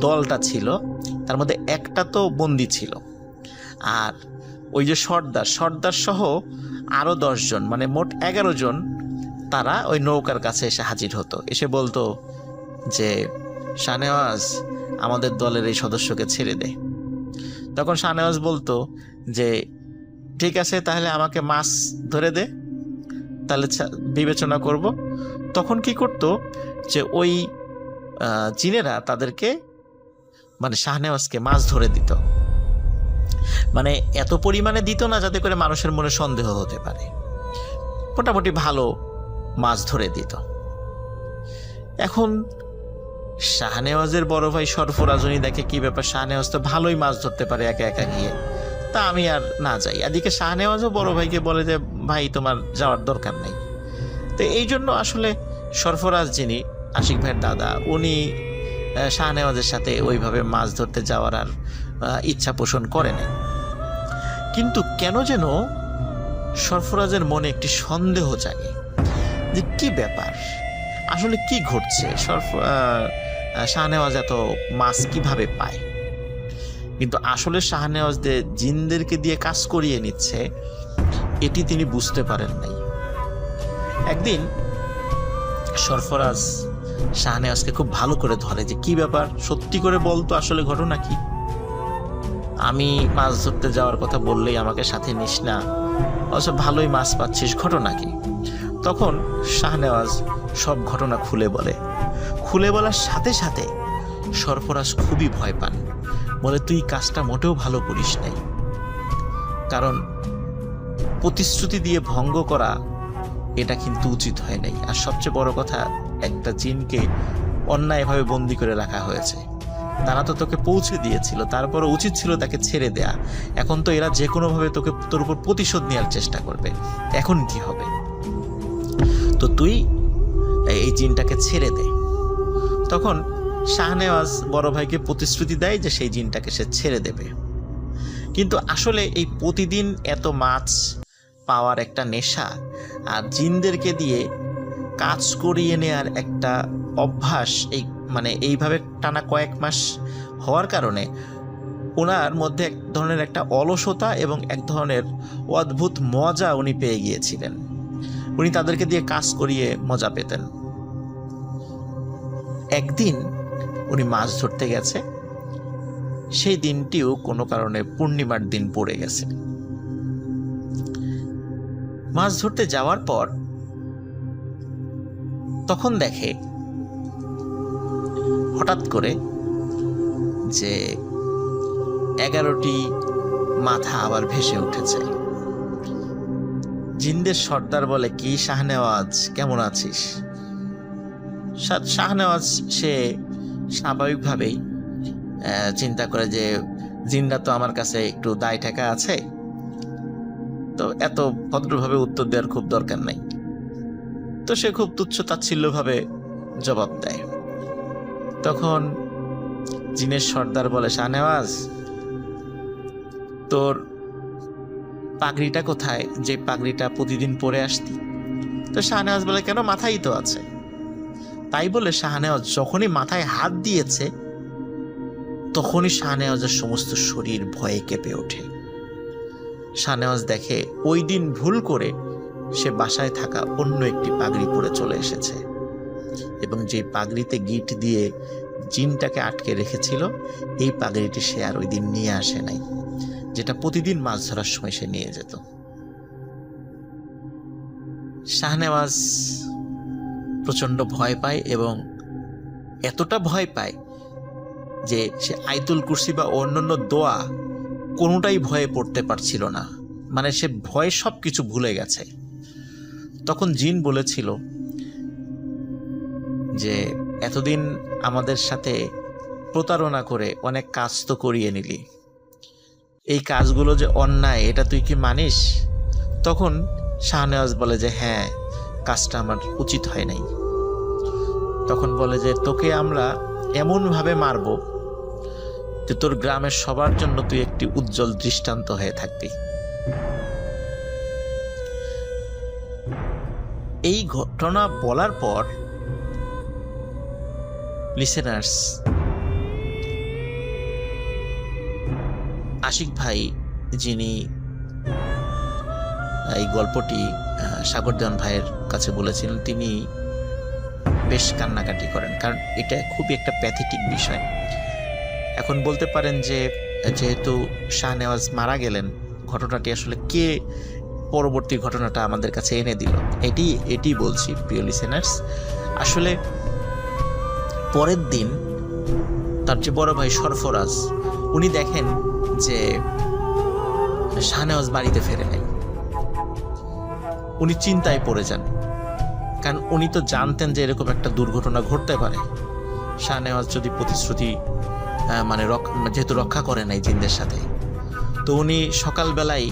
দলটা ছিল তার মধ্যে একটা তো বন্দি ছিল, আর ওই যে সর্দার সহ আরও 10 জন, মানে মোট 11 জন, তারা ওই নৌকার কাছে এসে হাজির হতো, এসে বলতো যে শাহনেওয়াজ আমাদের দলের এই সদস্যকে ছেড়ে দে। তখন শাহনেওয়াজ বলতো যে ঠিক আছে, তাহলে আমাকে মাছ ধরে দে, তাহলে বিবেচনা করব। তখন কি করতো যে ওই জিনেরা তাদেরকে মানে শাহনেওয়াজকে মাছ ধরে দিত, মানে এত পরিমাণে দিত না যাতে করে মানুষের মনে সন্দেহ হতে পারে, মোটামুটি ভালো মাছ ধরে দিত। এখন শাহনেওয়াজের বড় ভাই সরফরাজ উনি দেখে কি ব্যাপার, শাহনেওয়াজ তো ভালোই মাছ ধরতে পারে একা একা গিয়ে, তা আমি আর না যাই। এদিকে শাহনেওয়াজও বড় ভাইকে বলে যে ভাই তোমার যাওয়ার দরকার নেই। তো এই জন্য আসলে সরফরাজ যিনি আশিক ভাইয়ের দাদা, উনি শাহনেওয়াজের সাথে ওইভাবে মাছ ধরতে যাওয়ার আর ইচ্ছা পোষণ করে না। কিন্তু কেন যেন সরফরাজের মনে একটি সন্দেহ জাগে যে কি ব্যাপার, আসলে কি ঘটছে, শাহনেওয়াজ এত মাছ কিভাবে পায়। কিন্তু আসলে শাহনেওয়াজ জিনদেরকে দিয়ে কাজ করিয়ে নিচ্ছে এটি তিনি বুঝতে পারেন নাই। একদিন সরফরাজ শাহনেওয়াজকে খুব ভালো করে ধরে যে কি ব্যাপার, সত্যি করে বলতো আসলে ঘটনা কি, আমি মাছ ধরতে যাওয়ার কথা বললেই আমাকে সাথে নিস না, অবশ্য ভালোই মাছ পাচ্ছিস, ঘটনা কি? তখন শাহনেওয়াজ সব ঘটনা খুলে বলার সাথে সাথে সরফরাজ খুবই ভয় পান, বলে তুই কাজটা মোটেও ভালো করিস নাই, কারণ প্রতিশ্রুতি দিয়ে ভঙ্গ করা এটা কিন্তু উচিত হয় নাই, আর সবচেয়ে বড় কথা একটা জিনকে অন্যায়ভাবে বন্দি করে রাখা হয়েছে, তারা তো তোকে পৌঁছে দিয়েছিল, তারপরে উচিত ছিল তাকে ছেড়ে দেয়া, এখন তো এরা যে কোনোভাবে তোর উপর প্রতিশোধ নেওয়ার চেষ্টা করবে, এখন কি হবে, তো তুই এই জিনটাকে ছেড়ে দে। তখন শাহনেওয়াজ বড় ভাইকে প্রতিশ্রুতি দেয় যে সেই জিনটাকে সে ছেড়ে দেবে। কিন্তু আসলে এই প্রতিদিন এত মাছ পাওয়ার একটা নেশা আর জিনদেরকে দিয়ে কাজ করিয়ে নেওয়ার একটা অভ্যাস, এইভাবে টানা কয়েক মাস হওয়ার কারণে ওনার মধ্যে এক ধরনের একটা অলসতা এবং এক ধরনের অদ্ভুত মজা উনি পেয়ে গিয়েছিলেন, উনি তাদেরকে দিয়ে কাজ করিয়ে মজা পেতেন। একদিন উনি মাছ ধরতে গেছে, সেই দিনটিও কোনো কারণে পূর্ণিমার দিন পড়ে গেছে। মাছ ধরতে যাওয়ার পর তখন দেখে হঠাৎ করে যে 11টি মাথা আবার ভেসে উঠেছে। জিনদের সর্দার বলে কি শাহনেওয়াজ কেমন আছিস? শাহনেওয়াজ সে স্বাভাবিকভাবেই চিন্তা করে যে জিনরা তো আমার কাছে একটু দায় ঠেকা আছে, তো এত ভদ্রভাবে উত্তর দেওয়ার খুব দরকার নাই, তো সে খুব তুচ্ছ তাচ্ছিল্যভাবে জবাব দেয়। তখন জিনের সর্দার বলে শাহনেওয়াজ তোর পাগড়িটা কোথায়, যে পাগড়িটা প্রতিদিন পরে আসতি? তো শাহনেওয়াজ বলে কেন, মাথায় তো আছে। তাই বলে শাহনেওয়াজ যখনই মাথায় হাত দিয়েছে তখনই শাহনেওয়াজের সমস্ত শরীর ভয়ে কেঁপে ওঠে। শাহনেওয়াজ দেখে ওই দিন ভুল করে সে বাসায় থাকা অন্য একটি পাগড়ি পরে চলে এসেছে, এবং যে পাগড়িতে গিট দিয়ে জিনটাকে আটকে রেখেছিল এই পাগড়িটি সে আর ওই দিন নিয়ে আসে নাই, যেটা প্রতিদিন মাছ ধরার সময় সে নিয়ে যেত। শাহনেওয়াজ প্রচন্ড ভয় পায়, এবং এতটা ভয় পায় যে সে আয়াতুল কুরসি বা অন্যান্য দোয়া কোনোটাই ভয়ে পড়তে পারছিল না, মানে সে ভয়ে সব কিছু ভুলে গেছে। তখন জিন বলেছিল যে এতদিন আমাদের সাথে প্রতারণা করে অনেক কাজ তো করিয়ে নিলি, এই কাজগুলো যে অন্যায় এটা তুই কি মানিস? তখন শাহনেওয়াজ বলে যে হ্যাঁ, কাজটা আমার উচিত হয় নাই। তখন বলে যে তোকে আমরা এমনভাবে মারব যে তোর গ্রামের সবার জন্য তুই একটি উজ্জ্বল দৃষ্টান্ত হয়ে থাকবি। এই ঘটনা বলার পর লিসেনার্স, আশিক ভাই যিনি এই গল্পটি সাগর দেওয়ান ভাইয়ের কাছে বলেছিলেন, তিনি বেশ কান্নাকাটি করেন, কারণ এটা খুবই একটা প্যাথেটিক বিষয়। এখন বলতে পারেন যে যেহেতু শাহনেওয়াজ মারা গেলেন, ঘটনাটি আসলে কে পরবর্তী ঘটনাটা আমাদের কাছে এনে দিল, এটি বলছি প্রিয় লিসেনার্স। আসলে পরের দিন তার যে বড় ভাই সরফরাজ, উনি দেখেন যে শাহনেওয়াজ বাড়িতে ফেরে নাই। উনি চিন্তায় পড়ে যান, কারণ উনি তো জানতেন যে এরকম একটা দুর্ঘটনা ঘটতে পারে। শাহনেওয়াজ যদি প্রতিশ্রুতি যেহেতু রক্ষা করে নাই জিনদের সাথে, তো উনি সকালবেলায়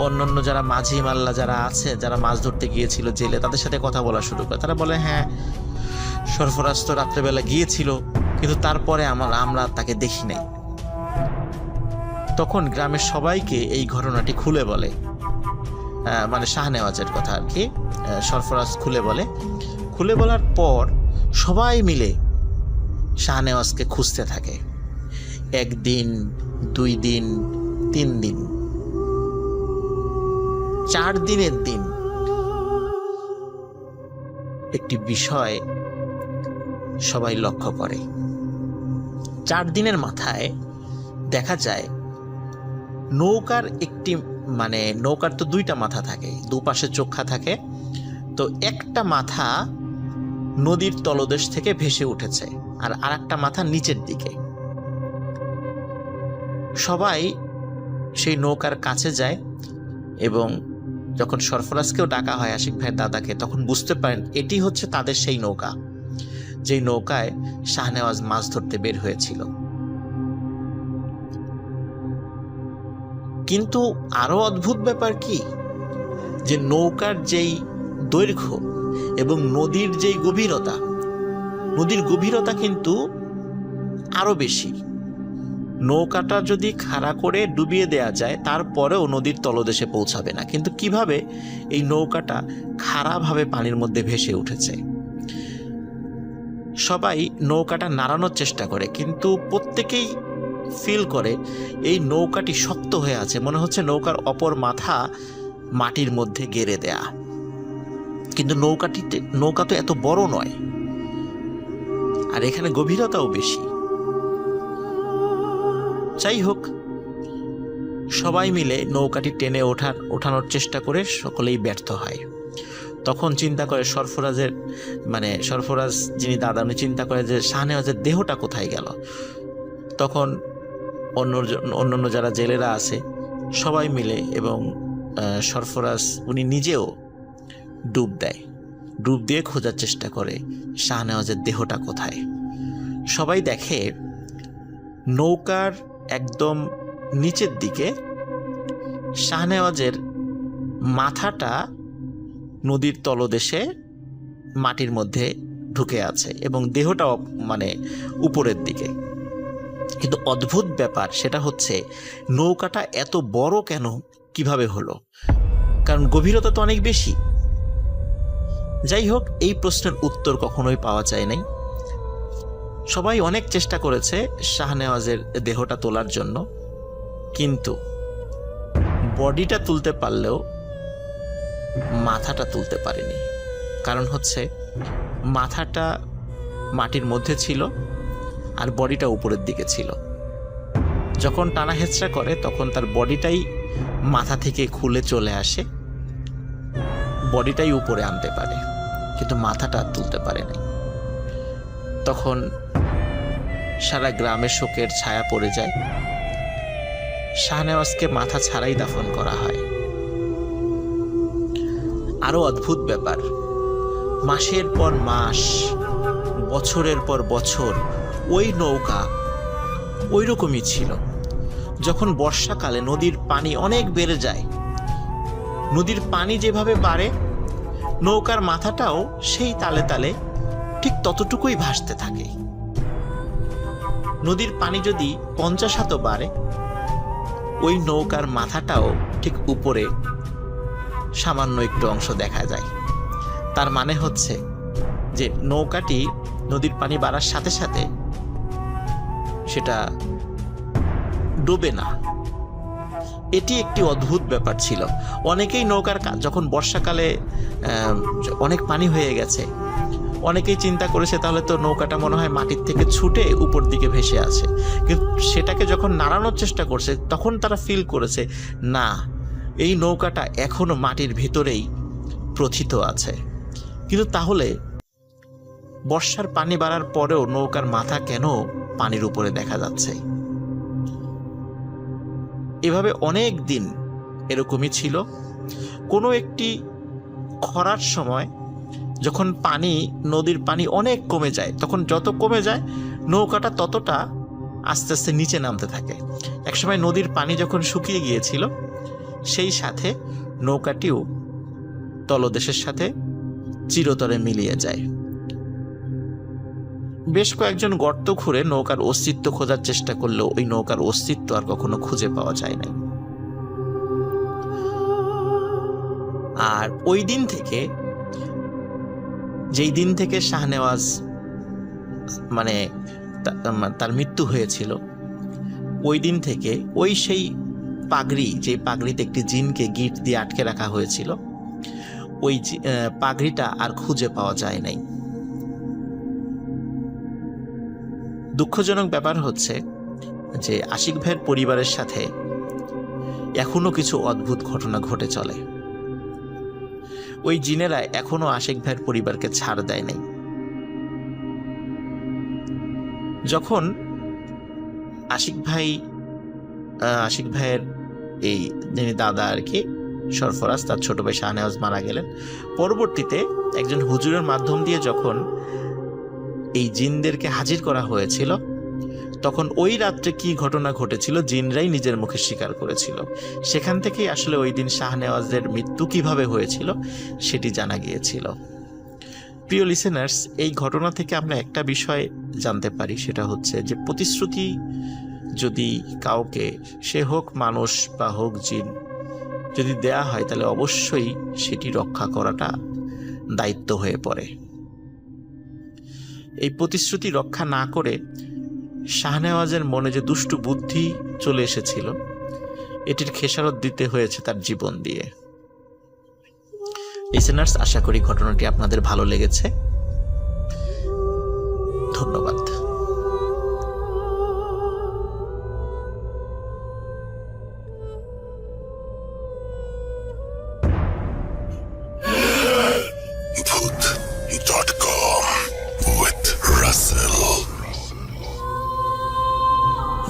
অন্যান্য যারা মাঝি মাল্লা যারা আছে, যারা মাছ ধরতে গিয়েছিল জেলে, তাদের সাথে কথা বলা শুরু করে। তারা বলে হ্যাঁ, সরফরাজ তো রাত্রেবেলা গিয়েছিল, কিন্তু তারপরে আমরা তাকে দেখি নাই। তখন গ্রামের সবাইকে এই ঘটনাটি খুলে বলে, মানে শাহনেওয়াজের কথা আর কি, সরফরাজ খুলে বলার পর সবাই মিলে শাহনেওয়াজকে খুঁজতে থাকে। 1 দিন, 2 দিন, 3 দিন, 4 দিনের দিন একটি বিষয় সবাই লক্ষ্য করে। 4 দিনের মাথায় দেখা যায় নৌকার নৌকার তো 2টা মাথা থাকে, দুপাশে চোখা থাকে, তো একটা মাথা নদীর তলদেশ থেকে ভেসে উঠেছে আর আরেকটা মাথা নিচের দিকে। সবাই সেই নৌকার কাছে যায়, এবং যখন সরফরাজকেও ডাকা হয়, আশিক ভাইয়ের দাদাকে, তখন বুঝতে পারেন এটি হচ্ছে তাদের সেই নৌকা, যেই নৌকায় শাহনেওয়াজ মাছ ধরতে বের হয়েছিল। কিন্তু আরো অদ্ভুত ব্যাপার কি, যে নৌকার যেই দৈর্ঘ্য এবং নদীর যেই গভীরতা, নদীর গভীরতা কিন্তু আরো বেশি। নৌকাটা যদি খাড়া করে ডুবিয়ে দেয়া যায়, তারপরেও নদীর তলদেশে পৌঁছাবে না। কিন্তু কিভাবে এই নৌকাটা খাড়াভাবে পানির মধ্যে ভেসে উঠেছে। সবাই নৌকাটা নাড়ানোর চেষ্টা করে, কিন্তু প্রত্যেকেই ফিল করে এই নৌকাটি শক্ত হয়ে আছে, মনে হচ্ছে নৌকার অপর মাথা মাটির মধ্যে গেড়ে দেয়া। কিন্তু নৌকা তো এত বড় নয়, আর এখানে গভীরতাও বেশি। যাই হোক, সবাই মিলে নৌকাটি টেনে ওঠানোর চেষ্টা করে সকলেই ব্যর্থ হয়। তখন চিন্তা করে সরফরাজ যিনি দাদা, উনি চিন্তা করে যে শাহনেওয়াজের দেহটা কোথায় গেল। তখন অন্যান্য যারা জেলেরা আছে সবাই মিলে, এবং সরফরাজ উনি নিজেও ডুব দিয়ে খোঁজার চেষ্টা করে শাহনেওয়াজের দেহটা কোথায়। সবাই দেখে নৌকার একদম নিচের দিকে শাহনেওয়াজের মাথাটা নদীর তলদেশে মাটির মধ্যে ঢুকে আছে, এবং দেহটাও উপরের দিকে। কিন্তু অদ্ভুত ব্যাপার সেটা হচ্ছে নৌকাটা এত বড় কেন, কিভাবে হলো? কারণ গভীরতা তো অনেক বেশি। যাই হোক, এই প্রশ্নের উত্তর কখনোই পাওয়া যায় নাই। সবাই অনেক চেষ্টা করেছে শাহনেওয়াজের দেহটা তোলার জন্য, কিন্তু বডিটা তুলতে পারলেও মাথাটা তুলতে পারেনি। কারণ হচ্ছে মাথাটা মাটির মধ্যে ছিল আর বডিটা উপরের দিকে ছিল। যখন টানা হেঁচড়া করে তখন তার বডিটাই মাথা থেকে খুলে চলে আসে, বডিটাই উপরে আনতে পারে, কিন্তু মাথাটা তুলতে পারে না। তখন সারা গ্রামে শোকের ছায়া পড়ে যায়। শাহনেওয়াজকে মাথা ছাড়াই দাফন করা হয়। আরো অদ্ভুত ব্যাপার, মাসের পর মাস, বছরের পর বছর ওই নৌকা ওই রকমই ছিল। যখন বর্ষাকালে নদীর পানি অনেক বেড়ে যায়, নদীর পানি যেভাবে বাড়ে নৌকার মাথাটাও সেই তালে তালে ঠিক ততটুকুই ভাসতে থাকে। নদীর পানি যদি 50 হাতও বাড়ে, ওই নৌকার মাথাটাও ঠিক উপরে সামান্য একটু অংশ দেখা যায়। তার মানে হচ্ছে যে নৌকাটি নদীর পানি বাড়ার সাথে সাথে সেটা ডুবে না। এটি একটি অদ্ভুত ব্যাপার ছিল। অনেকেই নৌকার যখন বর্ষাকালে অনেক পানি হয়ে গেছে, অনেকেই চিন্তা করেছে তাহলে তো নৌকাটা মনে হয় মাটির থেকে ছুটে উপর দিকে ভেসে আছে, কিন্তু সেটাকে যখন নাড়ানোর চেষ্টা করছে তখন তারা ফিল করেছে না, এই নৌকাটা এখনো মাটির ভিতরেই প্রথিত আছে। কিন্তু তাহলে বর্ষার পানি বাড়ার পরেও নৌকার মাথা কেন পানির উপরে দেখা যাচ্ছে? এভাবে অনেক দিন এরকমই ছিল। কোনো একটি খরার সময় যখন পানি, নদীর পানি অনেক কমে যায়, তখন যত কমে যায় নৌকাটা ততটা আস্তে আস্তে নিচে নামতে থাকে। একসময় নদীর পানি যখন শুকিয়ে গিয়েছিল, সেই সাথে নৌকাটিও তলদেশের সাথে চিরতরে মিলিয়ে যায়। বেশ কয়েকজন গর্ত খুঁড়ে নৌকার অস্তিত্ব খোঁজার চেষ্টা করলেও ওই নৌকার অস্তিত্ব আর কখনো খুঁজে পাওয়া যায় নাই। আর ওই দিন থেকে, যেই দিন থেকে শাহনেওয়াজ মানে তার মৃত্যু হয়েছিল, ওই দিন থেকে ওই সেই পাগড়ি, যে পাগড়িতে একটি জিনকে গিট দিয়ে আটকে রাখা হয়েছিল, ওই পাগড়িটা আর খুঁজে পাওয়া যায় নাই। দুঃখজনক ব্যাপার হচ্ছে যে আশিক ভাইয়ের পরিবারের সাথে এখনো কিছু অদ্ভুত ঘটনা ঘটে চলে। ওই জিনেরা এখনো আশিক ভাইয়ের পরিবারকে ছাড় দেয় নাই। যখন আশিক ভাইয়ের এই যিনি দাদা আর কি, সরফরাজ, তার ছোট ভাই শাহনেওয়াজ মারা গেলেন, পরবর্তীতে একজন হুজুরের মাধ্যম দিয়ে যখন এই জিনদেরকে হাজির করা হয়েছিল, তখন ওই রাত্রে কি ঘটনা ঘটেছিল জিনরাই নিজের মুখে স্বীকার করেছিল। সেখান থেকেই আসলে ওই দিন শাহনেওয়াজের মৃত্যু কিভাবে হয়েছিল সেটি জানা গিয়েছিল। প্রিয় লিসেনার্স, এই ঘটনা থেকে আমরা একটা বিষয় জানতে পারি, সেটা হচ্ছে যে প্রতিশ্রুতি যদি কাউকে, সে হোক মানুষ বা হোক জিন, যদি দেয়া হয় তাহলে অবশ্যই সেটি রক্ষা করাটা দায়িত্ব হয়ে পড়ে। এই প্রতিশ্রুতি রক্ষা না করে শাহনেওয়াজের মনে যে দুষ্টু বুদ্ধি চলে এসেছিল, এটির খেসারত দিতে হয়েছে তার জীবন দিয়ে। লিসেনার্স, আশা করি ঘটনাটি আপনাদের ভালো লেগেছে। ধন্যবাদ। Bhoot.com with Russell.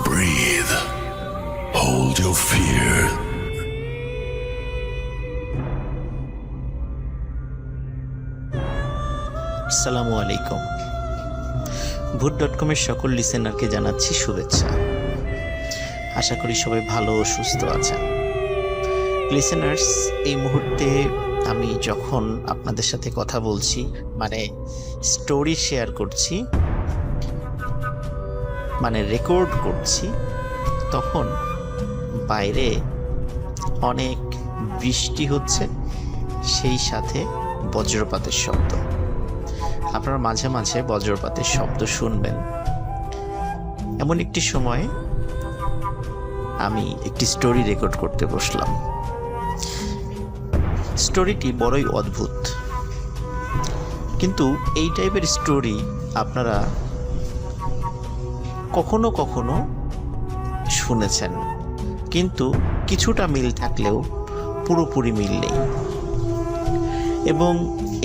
Breathe. Hold your fear. আসসালামু আলাইকুম। ভূত.কমের সকল লিসেনারকে জানাচ্ছি শুভেচ্ছা। আশা করি সবাই ভালো ও সুস্থ আছেন। লিসেনার্স, এই মুহূর্তে আমি যখন আপনাদের সাথে কথা বলছি, মানে স্টোরি শেয়ার করছি, মানে রেকর্ড করছি, তখন বাইরে অনেক বৃষ্টি হচ্ছে, সেই সাথে বজ্রপাতের শব্দ। আপনারা মাঝে মাঝে বজ্রপাতের শব্দ শুনবেন। এমন একটি সময় আমি একটি স্টোরি রেকর্ড করতে বসলাম। স্টোরিটি বড়ই অদ্ভুত, কিন্তু এই টাইপের স্টোরি আপনারা কখনো কখনো শুনেছেন, কিন্তু কিছুটা মিল থাকলেও পুরোপুরি মিল নেই। এবং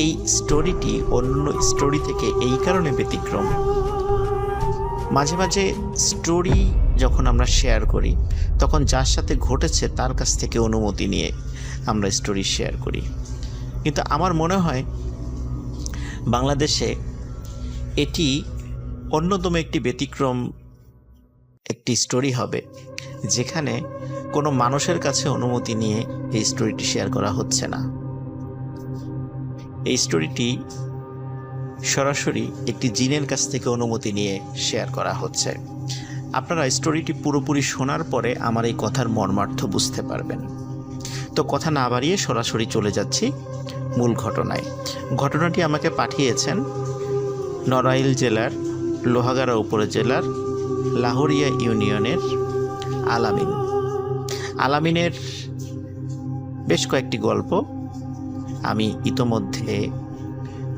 এই স্টোরিটি অন্য স্টোরি থেকে এই কারণে ব্যতিক্রম, মাঝে মাঝে স্টোরি যখন আমরা শেয়ার করি তখন যার সাথে ঘটেছে তার কাছ থেকে অনুমতি নিয়ে আমরা স্টোরি শেয়ার করি। কিন্তু আমার মনে হয় বাংলাদেশে এটি অন্যতম একটি ব্যতিক্রম একটি স্টোরি হবে, যেখানে কোনো মানুষের কাছে অনুমতি নিয়ে এই স্টোরিটি শেয়ার করা হচ্ছে না। এই স্টোরিটি সরাসরি একটি জিনের কাছ থেকে অনুমতি নিয়ে শেয়ার করা হচ্ছে। আপনারা স্টোরিটি পুরোপুরি শোনার পরে আমার এই কথার মর্মার্থ বুঝতে পারবেন। তো কথা না বাড়িয়ে সরাসরি চলে যাচ্ছি মূল ঘটনায়। ঘটনাটি আমাকে পাঠিয়েছেন নড়াইল জেলার লোহাগাড়া উপজেলার লাহোরিয়া ইউনিয়নের আলামিন। আলামিনের বেশ কয়েকটি গল্প আমি ইতোমধ্যে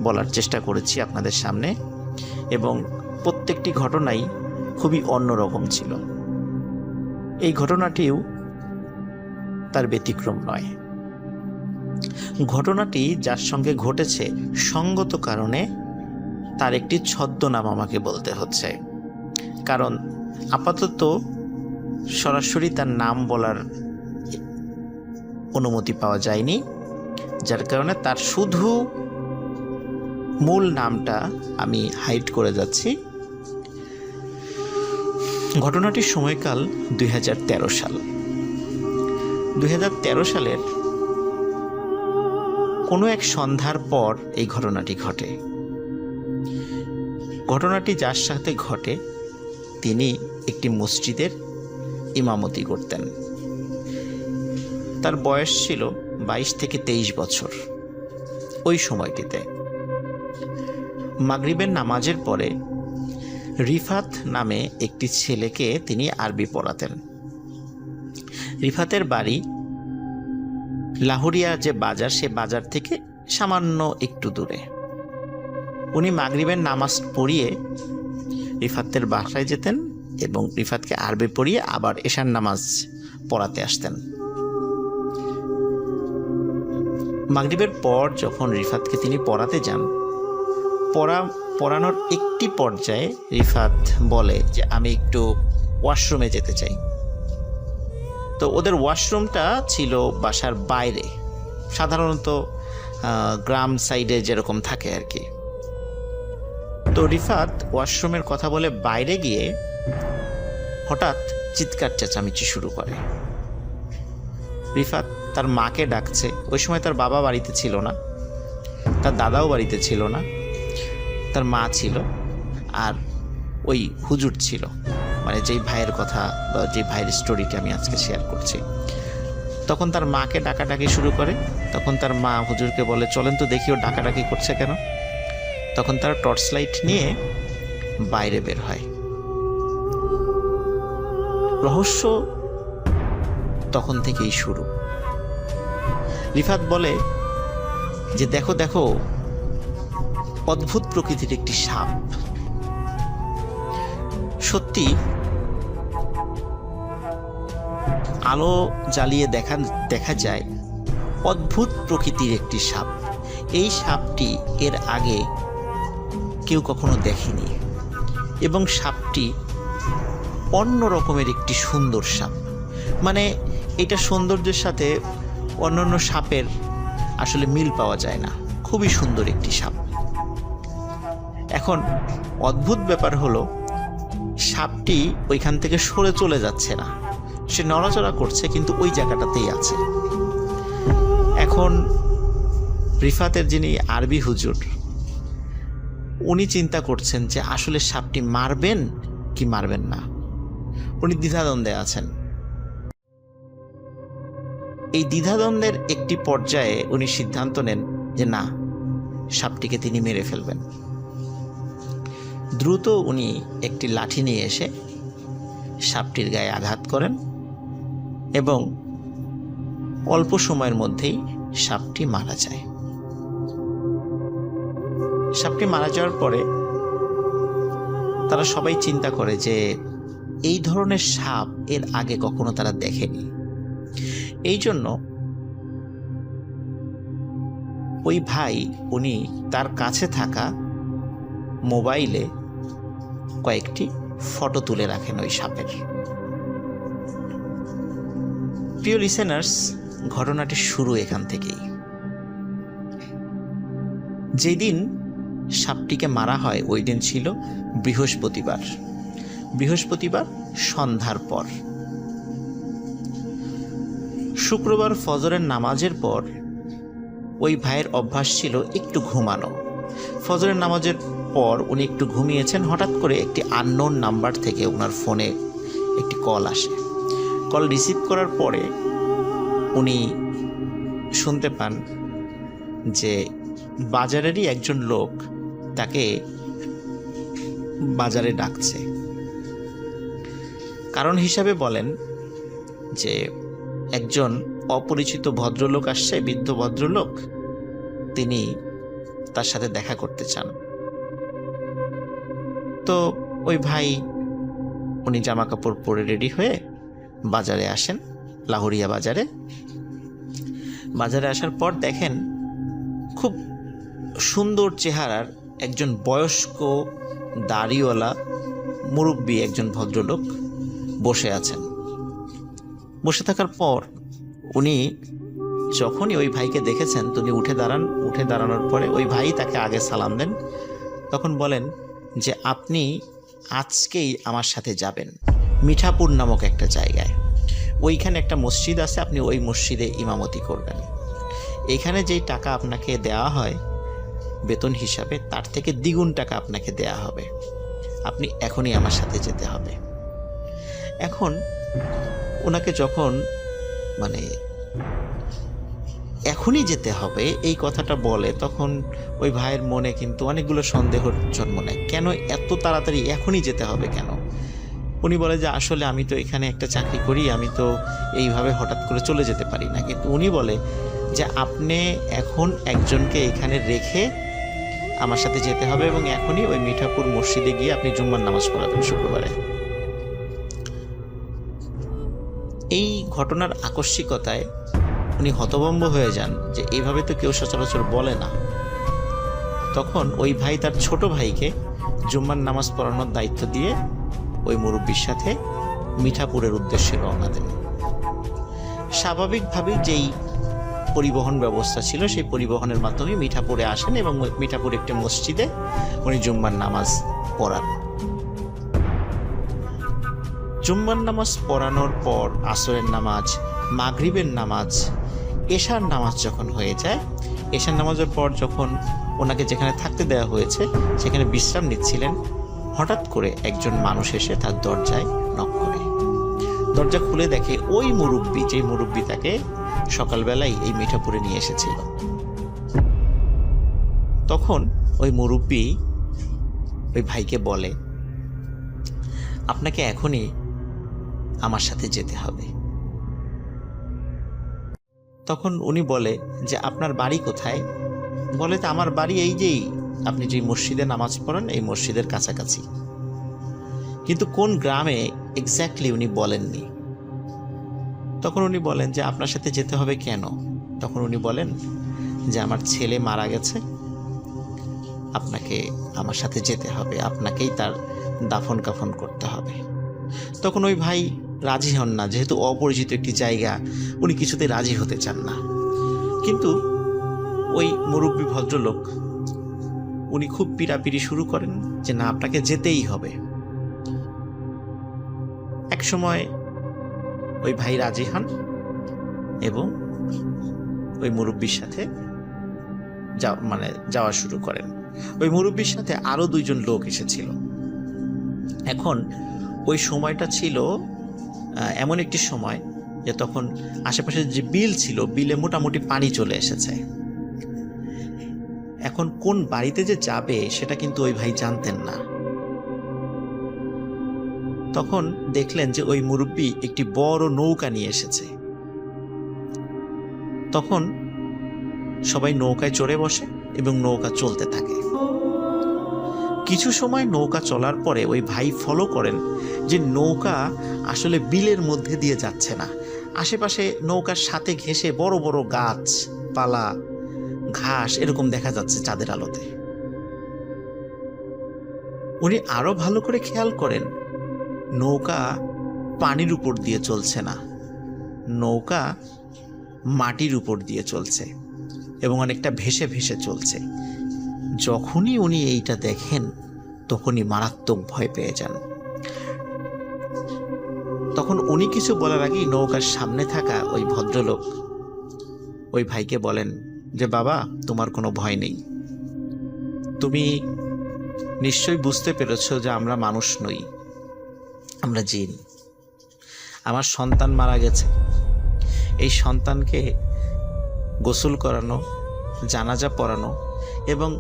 বলার চেষ্টা করেছি আপনাদের সামনে, এবং প্রত্যেকটি ঘটনাই খুবই অন্যরকম ছিল। এই ঘটনাটিও তার ব্যতিক্রম নয়। ঘটনাটি যার সঙ্গে ঘটেছে সঙ্গত কারণে তার একটি ছদ্মনাম আমাকে বলতে হচ্ছে, কারণ আপাতত সরাসরি তার নাম বলার অনুমতি পাওয়া যায়নি, যার কারণে তার শুধু মূল নামটা আমি হাইড করে যাচ্ছি। ঘটনাটির সময়কাল 2013 সাল। 2013 সালের কোনো এক সন্ধ্যার পর এই ঘটনাটি ঘটে। ঘটনাটি যার সাথে ঘটে তিনি একটি মসজিদের ইমামতি করতেন। তার বয়স ছিল 22 থেকে 23 বছর। ওই সময়টিতে মাগরিবের নামাজের পরে রিফাত নামে একটি ছেলেকে তিনি আরবি পড়াতেন। রিফাতের বাড়ি লাহোরিয়া যে বাজার, সে বাজার থেকে সামান্য একটু দূরে। উনি মাগরিবের নামাজ পড়িয়ে রিফাতের বাসায় যেতেন এবং রিফাতকে আরবি পড়িয়ে আবার এশার নামাজ পড়াতে আসতেন। মাগরিবের পর যখন রিফাতকে তিনি পড়াতে যান, পড়ানোর একটি পর্যায়ে রিফাত বলে যে আমি একটু ওয়াশরুমে যেতে চাই। তো ওদের ওয়াশরুমটা ছিল বাসার বাইরে, সাধারণত গ্রাম সাইডে যেরকম থাকে আর কি। তো রিফাত ওয়াশরুমের কথা বলে বাইরে গিয়ে হঠাৎ চিৎকার চেঁচামেচি শুরু করে। রিফাত তার মাকে ডাকছে। ওই সময় তার বাবা বাড়িতে ছিল না, তার দাদাও বাড়িতে ছিল না, তার মা ছিল আর ওই হুজুর ছিল, মানে যেই ভাইয়ের কথা বা যে ভাইয়ের স্টোরিটি আমি আজকে শেয়ার করছি। তখন তার মাকে ডাকাডাকি শুরু করে। তখন তার মা হুজুরকে বলে, চলেন তো দেখি ও ডাকাডাকি করছে কেন। তখন তার টর্চ লাইট নিয়ে বাইরে বের হয়। রহস্য তখন থেকেই শুরু। রিফাত বলে যে দেখো দেখো, অদ্ভুত প্রকৃতির একটি সাপ। সত্যি আলো জ্বালিয়ে দেখা যায় অদ্ভুত প্রকৃতির একটি সাপ। এই সাপটি এর আগে কেউ কখনো দেখেনি, এবং সাপটি অন্য রকমের একটি সুন্দর সাপ। মানে এটা সৌন্দর্যের সাথে অন্যান্য সাপের আসলে মিল পাওয়া যায় না। খুবই সুন্দর একটি সাপ। এখন অদ্ভুত ব্যাপার হলো, সাপটি ওইখান থেকে সরে চলে যাচ্ছে না, সে নড়াচড়া করছে, কিন্তু ওই জায়গাটাতেই আছে। এখন রিফাতের যিনি আরবি হুজুর, উনি চিন্তা করছেন যে আসলে সাপটি মারবেন কি মারবেন না। উনি দ্বিধাদ্বন্দ্বে আছেন। এই দ্বিধাদ্বন্দ্বের একটি পর্যায়ে উনি সিদ্ধান্ত নেন যে না, সাপটিকে তিনি মেরে ফেলবেন। দ্রুত উনি একটি লাঠি নিয়ে এসে সাপটির গায়ে আঘাত করেন এবং অল্প সময়ের মধ্যেই সাপটি মারা যায়। সাপটি মারা যাওয়ার পরে তারা সবাই চিন্তা করে যে এই ধরনের সাপ এর আগে কখনো তারা দেখেনি। এই জন্য ওই ভাই উনি তার কাছে থাকা মোবাইলে কয়েকটি ফটো তুলে রাখেন ওই সাপের। প্রিয় লিসেনার্স, ঘটনাটি শুরু এখান থেকেই। যেদিন সাপটিকে মারা হয় ওই দিন ছিল বৃহস্পতিবার সন্ধ্যার পর। শুক্রবার ফজরের নামাজের পর ওই ভাইয়ের অভ্যাস ছিল একটু ঘুমানো। ফজরের নামাজের পর উনি একটু ঘুমিয়েছেন, হঠাৎ করে একটি আননোন নাম্বার থেকে ওনার ফোনে একটি কল আসে। কল রিসিভ করার পরে উনি শুনতে পান যে বাজারেরই একজন লোক তাকে বাজারে ডাকছে। কারণ হিসাবে বলেন যে একজন অপরিচিত ভদ্রলোক আসছে, বৃদ্ধ ভদ্রলোক, তিনি তার সাথে দেখা করতে চান। তো ওই ভাই উনি জামা কাপড় পরে রেডি হয়ে বাজারে আসেন, লাহোরিয়া বাজারে। বাজারে আসার পর দেখেন খুব সুন্দর চেহারার একজন বয়স্ক দাড়িওয়ালা মুরব্বী একজন ভদ্রলোক বসে আছেন। বসে থাকার পর উনি যখনই ওই ভাইকে দেখেছেন তিনি উঠে দাঁড়ানোর পরে ওই ভাই তাকে আগে সালাম দেন। তখন বলেন যে আপনি আজকেই আমার সাথে যাবেন মিঠাপুর নামক একটা জায়গায়। ওইখানে একটা মসজিদ আছে, আপনি ওই মসজিদে ইমামতি করবেন। এখানে যেই টাকা আপনাকে দেওয়া হয় বেতন হিসাবে, তার থেকে দ্বিগুণ টাকা আপনাকে দেয়া হবে। আপনি এখনই আমার সাথে যেতে হবে। এখন ওনাকে যখন এখনই যেতে হবে এই কথাটা বলে, তখন ওই ভাইয়ের মনে কিন্তু অনেকগুলো সন্দেহর জন্ম নেয়। কেন এত তাড়াতাড়ি এখনই যেতে হবে কেন? উনি বলে যে আসলে আমি তো এখানে একটা চাকরি করি, আমি তো এইভাবে হঠাৎ করে চলে যেতে পারি না। কিন্তু উনি বলে যে আপনি এখন একজনকে এখানে রেখে আমার সাথে যেতে হবে এবং এখনই ওই মিঠাপুর মসজিদে গিয়ে আপনি জুম্মার নামাজ পড়াবেন শুক্রবারে। এই ঘটনার আকস্মিকতায় উনি হতভম্ব হয়ে যান যে এইভাবে তো কেউ সচরাচর বলে না। তখন ওই ভাই তার ছোট ভাইকে জুম্মার নামাজ পড়ানোর দায়িত্ব দিয়ে ওই মুরব্বির সাথে মিঠাপুরের উদ্দেশ্যে রওনা দেন। স্বাভাবিকভাবেই যেই পরিবহন ব্যবস্থা ছিল সেই পরিবহনের মাধ্যমে মিঠাপুরে আসেন এবং মিঠাপুর একটি মসজিদে উনি জুম্মার নামাজ পড়ান। জুম্মার নামাজ পড়ানোর পর আসরের নামাজ, মাগরিবের নামাজ, এশার নামাজ যখন হয়ে যায়, এশার নামাজের পর যখন ওনাকে যেখানে থাকতে দেওয়া হয়েছে সেখানে বিশ্রাম নিচ্ছিলেন, হঠাৎ করে একজন মানুষ এসে তার দরজায় নক করে। দরজা খুলে দেখে ওই মুরব্বী, যে মুরব্বী তাকে সকালবেলায় এই মিঠাপুরে নিয়ে এসেছিল। তখন ওই মুরব্বী ওই ভাইকে বলে আপনাকে এখনই আমার সাথে যেতে হবে। তখন উনি বলে যে আপনার বাড়ি কোথায়? বলে যে আমার বাড়ি এই যেই আপনি যে মসজিদে নামাজ পড়েন এই মসজিদের কাছাকাছি। কিন্তু কোন গ্রামে এক্স্যাক্টলি উনি বলেননি। তখন উনি বলেন যে আপনার সাথে যেতে হবে কেন? তখন উনি বলেন যে আমার ছেলে মারা গেছে, আপনাকে আমার সাথে যেতে হবে, আপনাকেই তার দাফন কাফন করতে হবে। তখন ওই ভাই রাজি হন না, যেহেতু অপরিচিত একটি জায়গা উনি কিছুতেই রাজি হতে চান না। কিন্তু ওই মুরব্বী ভদ্রলোক উনি খুব পীড়াপিড়ি শুরু করেন যে না, আপনাকে যেতেই হবে। এক সময় ওই ভাই রাজি হন এবং ওই মুরব্বীর সাথে যাওয়া শুরু করেন। ওই মুরব্বীর সাথে আরো দুইজন লোক এসেছিল। এখন ওই সময়টা ছিল এমন একটি সময় যে তখন আশেপাশে যে বিল ছিল, বিলে মোটামুটি পানি চলে এসেছে। এখন কোন বাড়িতে যে যাবে সেটা কিন্তু ওই ভাই জানতেন না। তখন দেখলেন যে ওই মুরব্বী একটি বড় নৌকা নিয়ে এসেছে। তখন সবাই নৌকায় চড়ে বসে এবং নৌকা চলতে থাকে। কিছু সময় নৌকা চলার পরে ওই ভাই ফলো করেন যে নৌকা আসলে বিলের মধ্যে দিয়ে যাচ্ছে না, আশেপাশে নৌকার সাথে ঘেঁষে বড় বড় গাছ পালা ঘাস এরকম দেখা যাচ্ছে চাঁদের আলোতে। উনি আরো ভালো করে খেয়াল করেন নৌকা পানির উপর দিয়ে চলছে না, নৌকা মাটির উপর দিয়ে চলছে এবং অনেকটা ভেসে ভেসে চলছে। যখনই উনি এইটা দেখেন তখনই মারাত্মক ভয় পেয়ে যান। তখন উনি কিছু বলার আগেই নৌকার সামনে থাকা ওই ভদ্রলোক ওই ভাইকে বলেন যে বাবা, তোমার কোনো ভয় নেই, তুমি নিশ্চয়ই বুঝতে পেরেছ যে আমরা মানুষ নই, আমরা জিন। আমার সন্তান মারা গেছে, এই সন্তানকে গোসল করানো, জানাজা পড়ানো এবং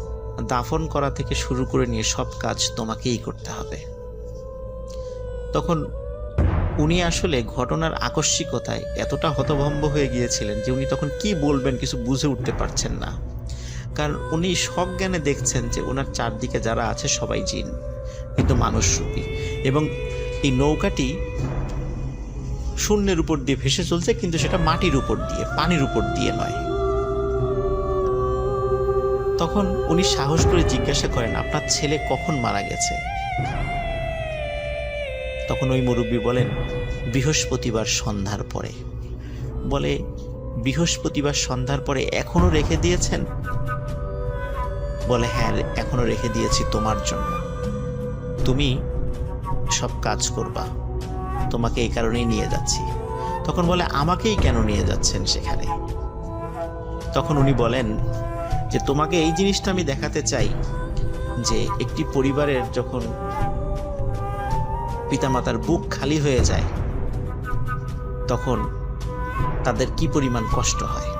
দাফন করা থেকে শুরু করে নিয়ে সব কাজ তোমাকেই করতে হবে। তখন উনি আসলে ঘটনার আকস্মিকতায় এতটা হতভম্ব হয়ে গিয়েছিলেন যে উনি তখন কি বলবেন কিছু বুঝে উঠতে পারছেন না, কারণ উনি সজ্ঞানে দেখছেন যে ওনার চারদিকে যারা আছে সবাই জিন, কিন্তু মানুষরূপী, এবং এই নৌকাটি শূন্যের উপর দিয়ে ভেসে চলছে, কিন্তু সেটা মাটির উপর দিয়ে, পানির উপর দিয়ে নয়। তখন উনি সাহস করে জিজ্ঞাসা করেন, আপনার ছেলে কখন মারা গেছে? তখন ওই মুরব্বী বলেন, বৃহস্পতিবার সন্ধ্যার পরে। বলে, বৃহস্পতিবার সন্ধ্যার পরে এখনো রেখে দিয়েছেন? বলে, হ্যাঁ, এখনো রেখে দিয়েছি তোমার জন্য, তুমি সব কাজ করবা, তোমাকে এই কারণেই নিয়ে যাচ্ছি। তখন বলে, আমাকেই কেন নিয়ে যাচ্ছেন সেখানে? তখন উনি বলেন যে তোমাকে এই জিনিসটা আমি দেখাতে চাই যে একটি পরিবারের যখন পিতামাতার বুক খালি হয়ে যায় তখন তাদের কি পরিমাণ কষ্ট হয়,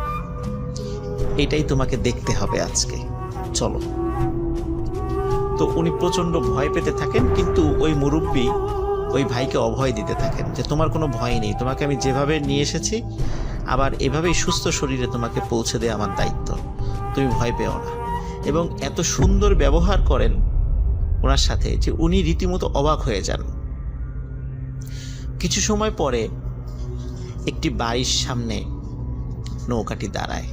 এটাই তোমাকে দেখতে হবে আজকে, চলো। তো উনি প্রচন্ড ভয় পেতে থাকেন, কিন্তু ওই মুরব্বী ওই ভাইকে অভয় দিতে থাকেন যে তোমার কোনো ভয় নেই, তোমাকে আমি যেভাবে নিয়ে এসেছি আবার এভাবেই সুস্থ শরীরে তোমাকে পৌঁছে দেওয়া আমার দায়িত্ব, তুমি ভয় পেও না। এবং এত সুন্দর ব্যবহার করেন ওনার সাথে যে উনি রীতিমতো অবাক হয়ে যান। কিছু সময় পরে একটি বাড়ির সামনে নৌকাটি দাঁড়ায়।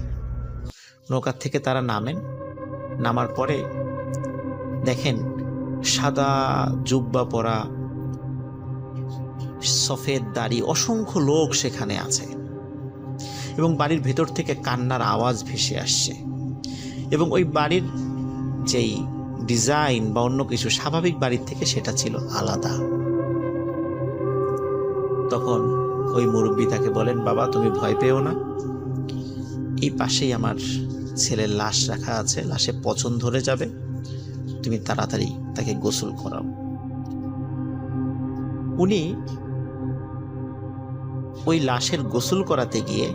নৌকার থেকে তারা নামেন, নামার পরে দেখেন সাদা জুব্বা পরা, সফেদ দাড়ি অসংখ্য লোক সেখানে আছে এবং বাড়ির ভেতর থেকে কান্নার আওয়াজ ভেসে আসছে। এবং ওই বাড়ির যেই ডিজাইন বা অন্য কিছু স্বাভাবিক বাড়ির থেকে সেটা ছিল আলাদা। তখন ওই মুরব্বী তাকে বলেন, বাবা তুমি ভয় পেও না, এই পাশেই আমার ছেলের লাশ রাখা আছে, লাশে পচন ধরে যাবে, তুমি তাড়াতাড়ি তাকে গোসল করাও। উনি ওই লাশের গোসল করাতে গিয়ে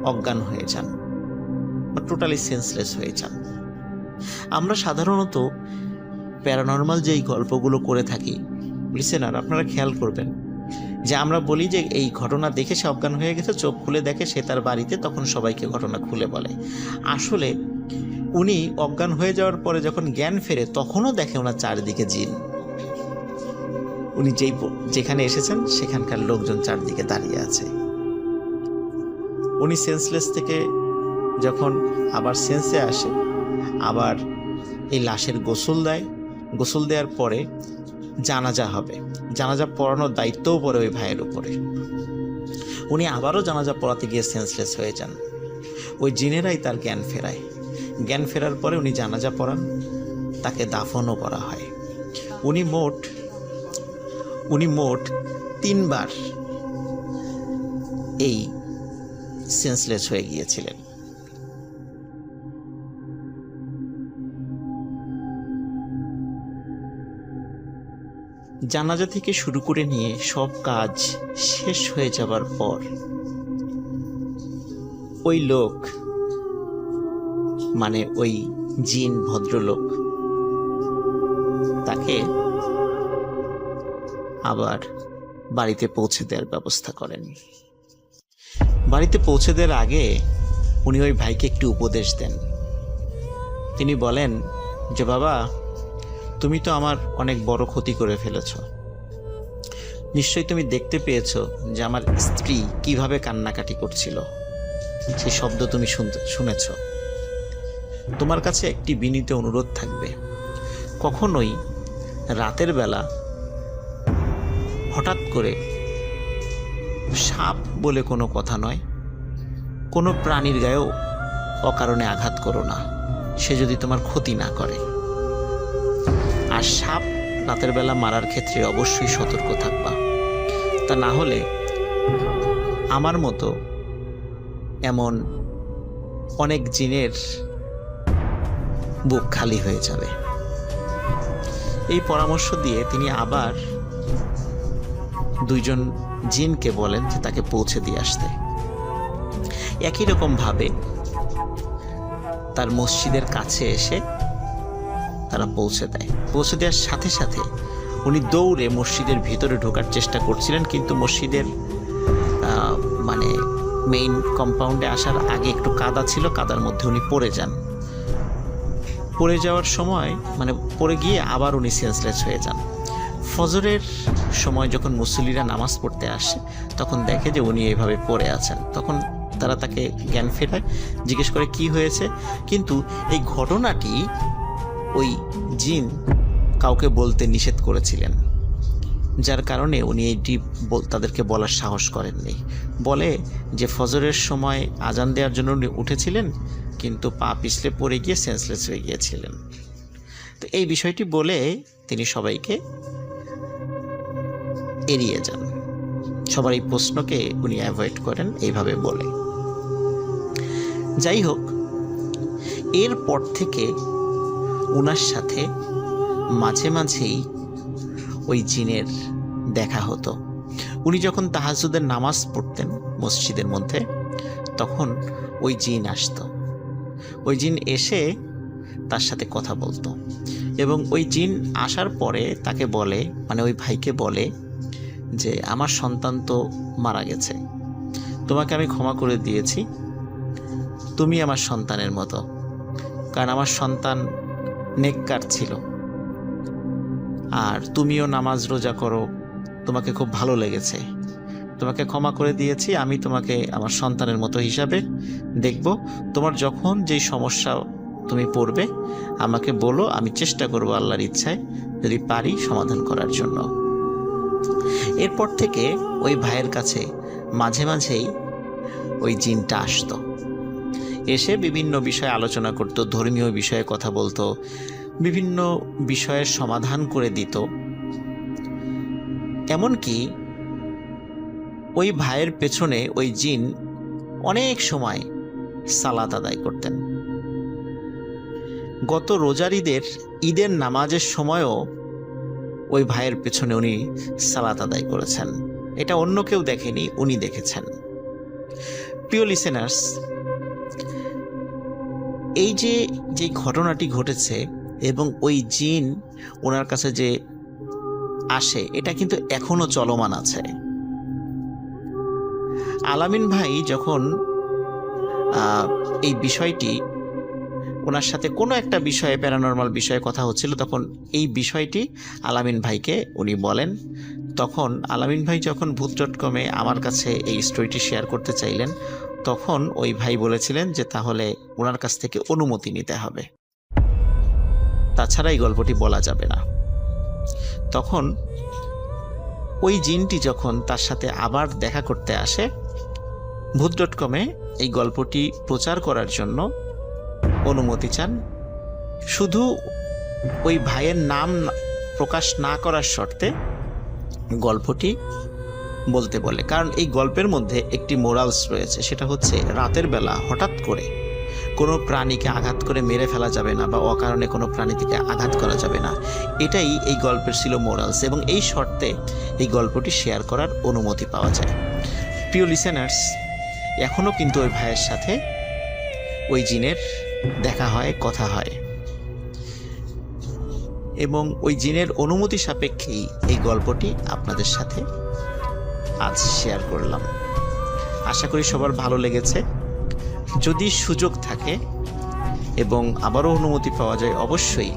অজ্ঞান হয়ে যান বা টোটালি সেন্সলেস হয়ে যান। আমরা সাধারণত প্যারানর্মাল যেই গল্পগুলো করে থাকি, লিসেনার আপনারা খেয়াল করবেন যে আমরা বলি যে এই ঘটনা দেখে সে অজ্ঞান হয়ে গেছে, চোখ খুলে দেখে সে তার বাড়িতে, তখন সবাইকে ঘটনা খুলে বলে। আসলে উনি অজ্ঞান হয়ে যাওয়ার পরে যখন জ্ঞান ফেরে তখনও দেখে ওনার চারিদিকে জিন। উনি যেখানে এসেছেন সেখানকার লোকজন চারদিকে দাঁড়িয়ে আছে। উনি সেন্সলেস থেকে যখন আবার সেন্সে আসে, আবার এই লাশের গোসল দেয়, গোসল দেওয়ার পরে জানাজা হবে, জানাজা পড়ানোর দায়িত্বও পড়ে ওই ভাইয়ের উপরে। উনি আবারও জানাজা পড়াতে গিয়ে সেন্সলেস হয়ে যান, ওই জিনেরাই তার জ্ঞান ফেরায়। জ্ঞান ফেরার পরে উনি জানাজা পড়ান, তাকে দাফনও করা হয়। উনি মোট 3 বার এই সেন্সলেস হয়ে গিয়েছিলেন। জানাজা থেকে শুরু করে নিয়ে সব কাজ শেষ হয়ে যাবার পর ওই লোক, মানে ওই জিন ভদ্রলোক, তাকে আবার বাড়িতে পৌঁছে দেওয়ার ব্যবস্থা করেন। বাড়িতে পৌঁছে দেওয়ার আগে উনি ওই ভাইকে একটি উপদেশ দেন। তিনি বলেন যে, বাবা, তুমি তো আমার অনেক বড় ক্ষতি করে ফেলেছ। নিশ্চয়ই তুমি দেখতে পেয়েছো যে আমার স্ত্রী কিভাবে কান্নাকাটি করছিল, সেই শব্দ তুমি শুনেছ। তোমার কাছে একটি বিনীত অনুরোধ থাকবে, কখনোই রাতের বেলা হঠাৎ করে সাপ বলে কোনো কথা নয়, কোনো প্রাণীর গায়েও অকারণে আঘাত করো না, সে যদি তোমার ক্ষতি না করে। আর সাপ রাতের বেলা মারার ক্ষেত্রে অবশ্যই সতর্ক থাকবা, তা না হলে আমার মতো এমন অনেক জিনের বুক খালি হয়ে যাবে। এই পরামর্শ দিয়ে তিনি আবার দুইজন জিনকে বলেন যে তাকে পৌঁছে দিয়ে আসতে। একই রকম ভাবে তার মসজিদের কাছে এসে তারা পৌঁছে দেয়। পৌঁছে দেওয়ার সাথে সাথে উনি দৌড়ে মসজিদের ভিতরে ঢোকার চেষ্টা করছিলেন, কিন্তু মসজিদের মানে মেইন কম্পাউন্ডে আসার আগে একটু কাদা ছিল, কাদার মধ্যে উনি পড়ে যান। পড়ে যাওয়ার সময় মানে পড়ে গিয়ে আবার উনি সেন্সলেস হয়ে যান। ফজরের সময় যখন মুসল্লিরা নামাজ পড়তে আসে তখন দেখে যে উনি এইভাবে পড়ে আছেন। তখন তারা তাকে জ্ঞান ফেরায়, জিজ্ঞেস করে কি হয়েছে, কিন্তু এই ঘটনাটি ওই জিন কাউকে বলতে নিষেধ করেছিলেন, যার কারণে উনি এইটি তাদেরকে বলার সাহস করেননি। বলে যে ফজরের সময় আজান দেওয়ার জন্য উনি উঠেছিলেন, কিন্তু পা পিছলে পড়ে গিয়ে সেন্সলেস হয়ে গিয়েছিলেন। তো এই বিষয়টি বলে তিনি সবাইকে এড়িয়ে যান, সবার এই প্রশ্নকে উনি অ্যাভয়েড করেন এইভাবে বলে। যাই হোক, এরপর থেকে ওনার সাথে মাঝে মাঝেই ওই জিনের দেখা হতো। উনি যখন তাহাজ্জুদের নামাজ পড়তেন মসজিদের মধ্যে, তখন ওই জিন আসতো। ওই জিন এসে তার সাথে কথা বলতো, এবং ওই জিন আসার পরে তাকে বলে, মানে ওই ভাইকে বলে যে আমার সন্তান তো মারা গেছে, তোমাকে আমি ক্ষমা করে দিয়েছি, তুমি আমার সন্তানের মতো, কারণ আমার সন্তান নেককার ছিল, আর তুমিও নামাজ রোজা করো, তোমাকে খুব ভালো লেগেছে, তোমাকে ক্ষমা করে দিয়েছি, আমি তোমাকে আমার সন্তানের মতো হিসাবে দেখব। তোমার যখন যেই সমস্যা তুমি পড়বে আমাকে বলো, আমি চেষ্টা করব আল্লাহর ইচ্ছায় যদি পারি সমাধান করার জন্য। এরপর থেকে ওই ভাইয়ের কাছে মাঝে মাঝেই ওই জিনটা আসতো, এসে বিভিন্ন বিষয়ে আলোচনা করতো, ধর্মীয় বিষয়ে কথা বলতো, বিভিন্ন বিষয়ের সমাধান করে দিত। এমনকি ওই ভাইয়ের পেছনে ওই জিন অনেক সময় সালাত আদায় করতেন। গত রোজার ঈদের নামাজের সময়ও ওই ভাইয়ের পেছনে উনি সালাত আদায় করেছেন। এটা অন্য কেউ দেখেনি, উনি দেখেছেন। প্রিয় লিসেনার্স, এই যে ঘটনাটি ঘটেছে এবং ওই জিন ওনার কাছে যে আসে, এটা কিন্তু এখনো চলমান আছে। আলামিন ভাই যখন এই বিষয়টি ওনার সাথে কোনো একটা বিষয়ে, প্যারানরমাল বিষয়ে কথা হচ্ছিল, তখন এই বিষয়টি আলামিন ভাইকে উনি বলেন। তখন আলামিন ভাই যখন ভূত.com-এ আমার কাছে এই স্টোরিটি শেয়ার করতে চাইলেন, তখন ওই ভাই বলেছিলেন যে তাহলে ওনার কাছ থেকে অনুমতি নিতে হবে, তাছাড়া এই গল্পটি বলা যাবে না। তখন ওই জিনটি যখন তার সাথে আবার দেখা করতে আসে, ভূত.com-এ এই গল্পটি প্রচার করার জন্য অনুমতি চান, শুধু ওই ভাইয়ের নাম প্রকাশ না করার শর্তে গল্পটি বলতে বলে। কারণ এই গল্পের মধ্যে একটি মোরালস রয়েছে, সেটা হচ্ছে রাতের বেলা হঠাৎ করে কোনো প্রাণীকে আঘাত করে মেরে ফেলা যাবে না, বা অকারণে কোনো প্রাণীকে আঘাত করা যাবে না। এটাই এই গল্পের ছিল মোরালস, এবং এই শর্তে এই গল্পটি শেয়ার করার অনুমতি পাওয়া যায়। প্রিয় লিসেনার্স, এখনও কিন্তু ওই ভাইয়ের সাথে ওই জিনের দেখা হয়, কথা হয়, এবং ওই জিনের অনুমতি সাপেক্ষেই এই গল্পটি আপনাদের সাথে আজ শেয়ার করলাম। আশা করি সবার ভালো লেগেছে। যদি সুযোগ থাকে এবং আবারও অনুমতি পাওয়া যায়, অবশ্যই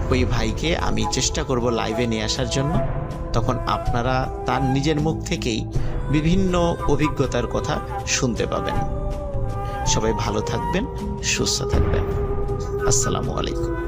ওই ভাইকে আমি চেষ্টা করব লাইভে নিয়ে আসার জন্য। তখন আপনারা তার নিজের মুখ থেকেই বিভিন্ন অভিজ্ঞতার কথা শুনতে পাবেন। সবাই ভালো থাকবেন, সুস্থ থাকবেন। আসসালামু আলাইকুম।